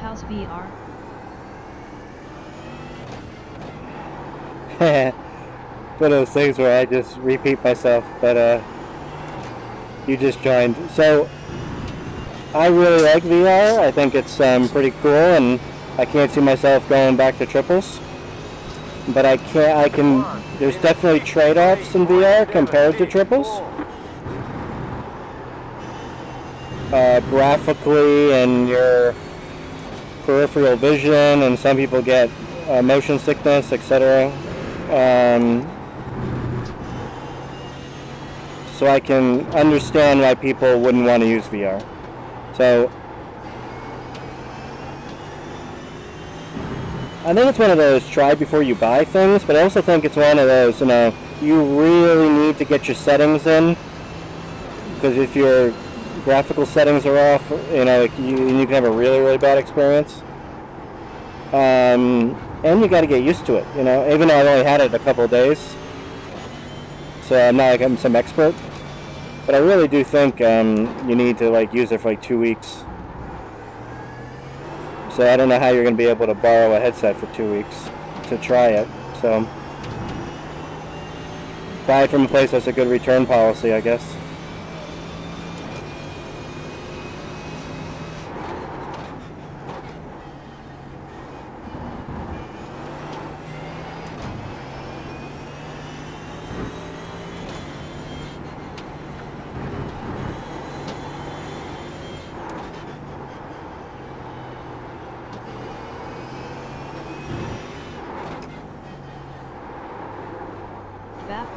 House VR? One of those things where I just repeat myself, but you just joined. So I really like VR. I think it's pretty cool, and I can't see myself going back to triples. But there's definitely trade-offs in VR compared to triples. Graphically, and your peripheral vision, and some people get motion sickness, etc. So I can understand why people wouldn't want to use VR. So I think it's one of those try before you buy things, but I also think it's one of those, you know, you really need to get your settings in, because if your graphical settings are off, you know, like you can have a really, really bad experience. And you got to get used to it, you know, even though I've only had it a couple of days, so I'm not like I'm some expert, but I really do think you need to like use it for like 2 weeks. So I don't know how you're going to be able to borrow a headset for 2 weeks to try it. So buy it from a place that's a good return policy, I guess.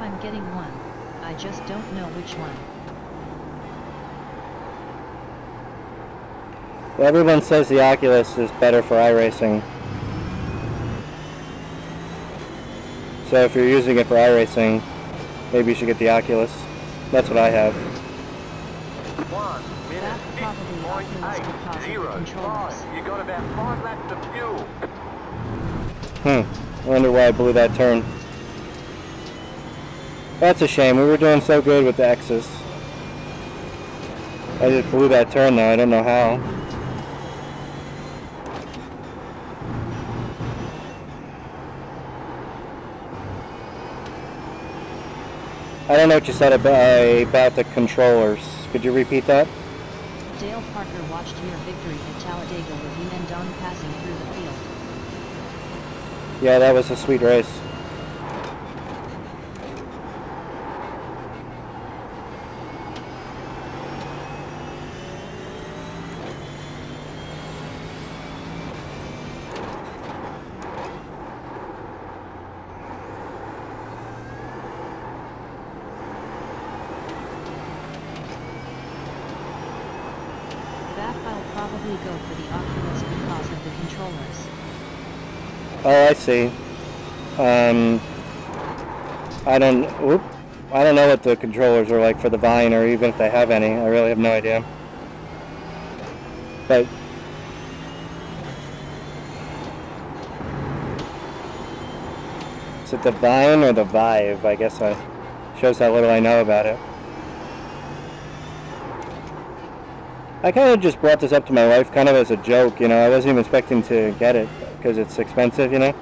I'm getting one. I just don't know which one. Well, everyone says the Oculus is better for iRacing. So if you're using it for iRacing, maybe you should get the Oculus. That's what I have. 1 minute 50.805. You got about 5 laps of fuel. I wonder why I blew that turn. That's a shame. We were doing so good with the X's. I just blew that turn though. I don't know how. I don't know what you said about the controllers. Could you repeat that? Dale Parker watched your victory at Talladega with you and Don passing through the field. Yeah, that was a sweet race. Go for the Oculus because of the controllers. Oh, I see. I don't know what the controllers are like for the Vine, or even if they have any. I really have no idea. But is it the Vine or the Vive? I guess shows how little I know about it. I kind of just brought this up to my wife kind of as a joke, you know. I wasn't even expecting to get it because it's expensive, you know.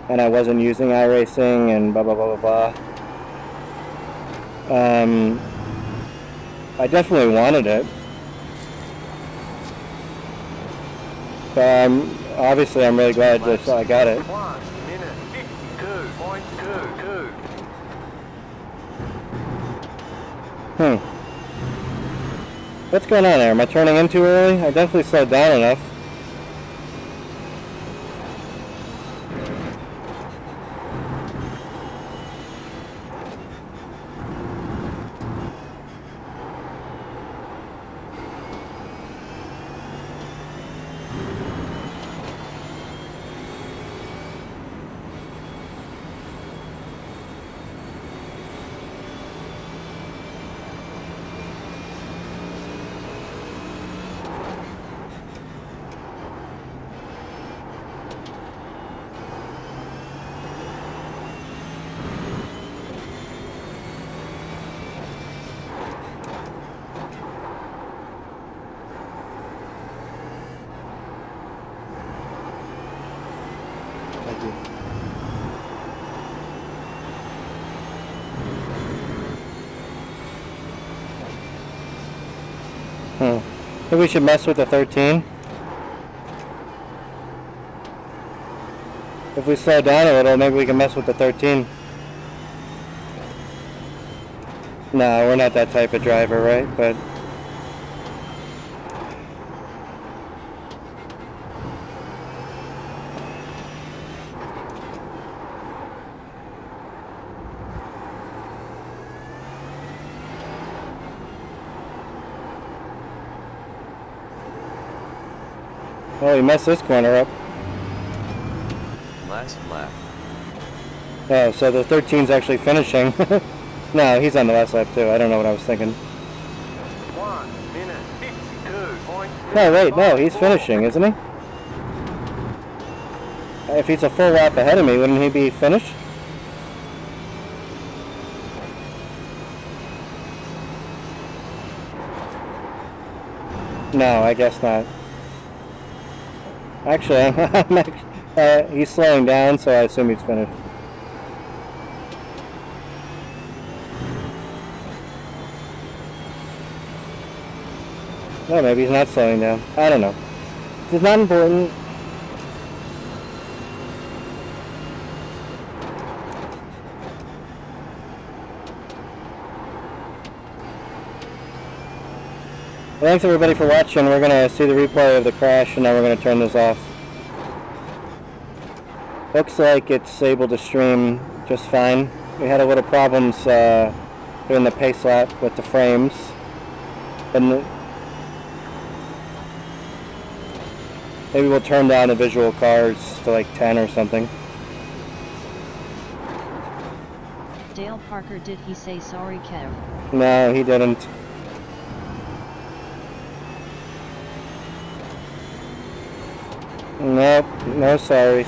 And I wasn't using iRacing and blah, blah, blah, blah, blah. I definitely wanted it. But obviously I'm really glad that I got it. 1 minute 52.22. What's going on there? Am I turning in too early? I definitely slowed down enough. Think we should mess with the 13. If we slow down a little, maybe we can mess with the 13. No, we're not that type of driver, right? But Oh, he messed this corner up. Last lap. Oh, so the 13's actually finishing. No, he's on the last lap too. I don't know what I was thinking. 1 minute 52.0. No, wait, no, he's finishing, isn't he? If he's a full lap ahead of me, wouldn't he be finished? No, I guess not. Actually, he's slowing down, so I assume he's finished. No, maybe he's not slowing down. I don't know. It's not important. Thanks everybody for watching. We're going to see the replay of the crash and now we're going to turn this off. Looks like it's able to stream just fine. We had a little problems doing the pacelap with the frames. And maybe we'll turn down the visual cards to like 10 or something. Dale Parker, did he say sorry, Kev? No, he didn't. Nope, no sorries.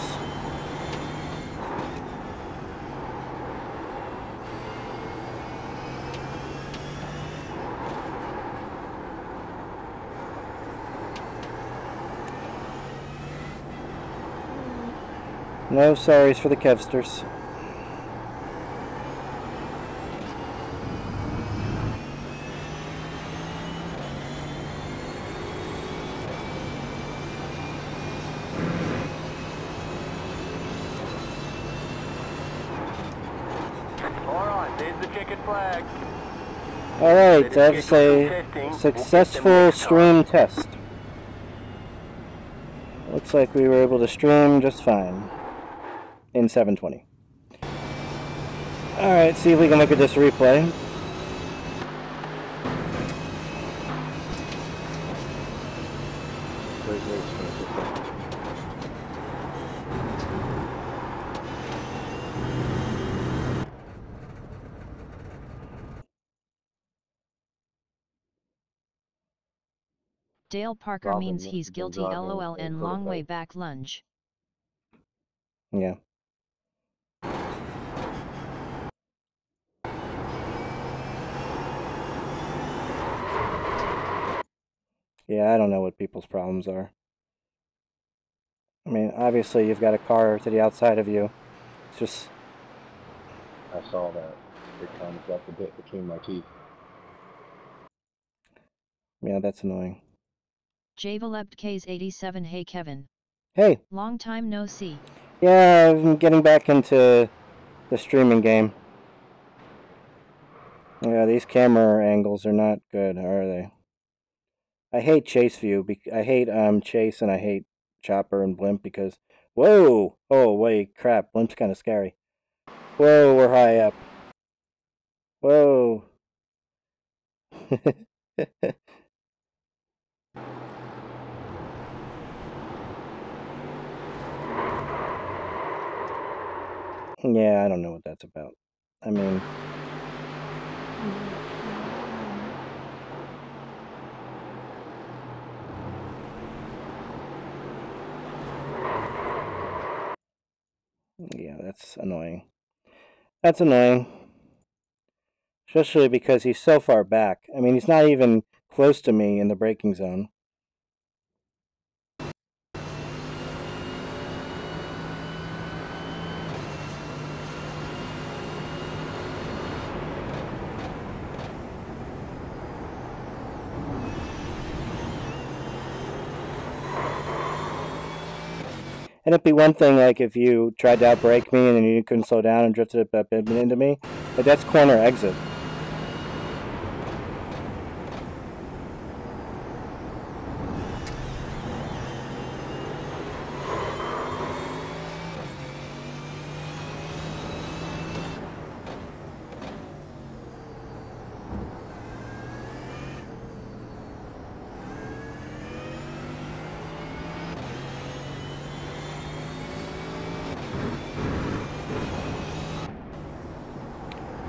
No sorries for the Kevsters. Alright, there's the checkered flag. Alright, that's a successful stream test. Looks like we were able to stream just fine in 720. Alright, see if we can look at this replay. Dale Parker means he's guilty, lol, and long way back lunge. Yeah. Yeah, I don't know what people's problems are. I mean, obviously you've got a car to the outside of you. It's just... I saw that. It kind of got the bit between my teeth. Yeah, that's annoying. Javalept K's 87. Hey Kevin. Hey! Long time no see. Yeah, I'm getting back into the streaming game. Yeah, these camera angles are not good, are they? I hate chase view. I hate chase and I hate chopper and blimp because... Whoa! Oh, wait, crap. Blimp's kind of scary. Whoa, we're high up. Whoa. Yeah, I don't know what that's about. I mean... Yeah, that's annoying. That's annoying. Especially because he's so far back. I mean, he's not even close to me in the braking zone. And it'd be one thing, like, if you tried to outbrake me and then you couldn't slow down and drifted it into me, but that's corner exit.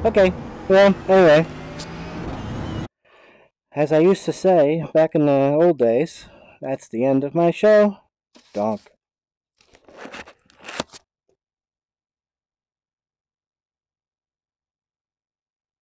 Okay, well, anyway. As I used to say back in the old days, that's the end of my show. Donk.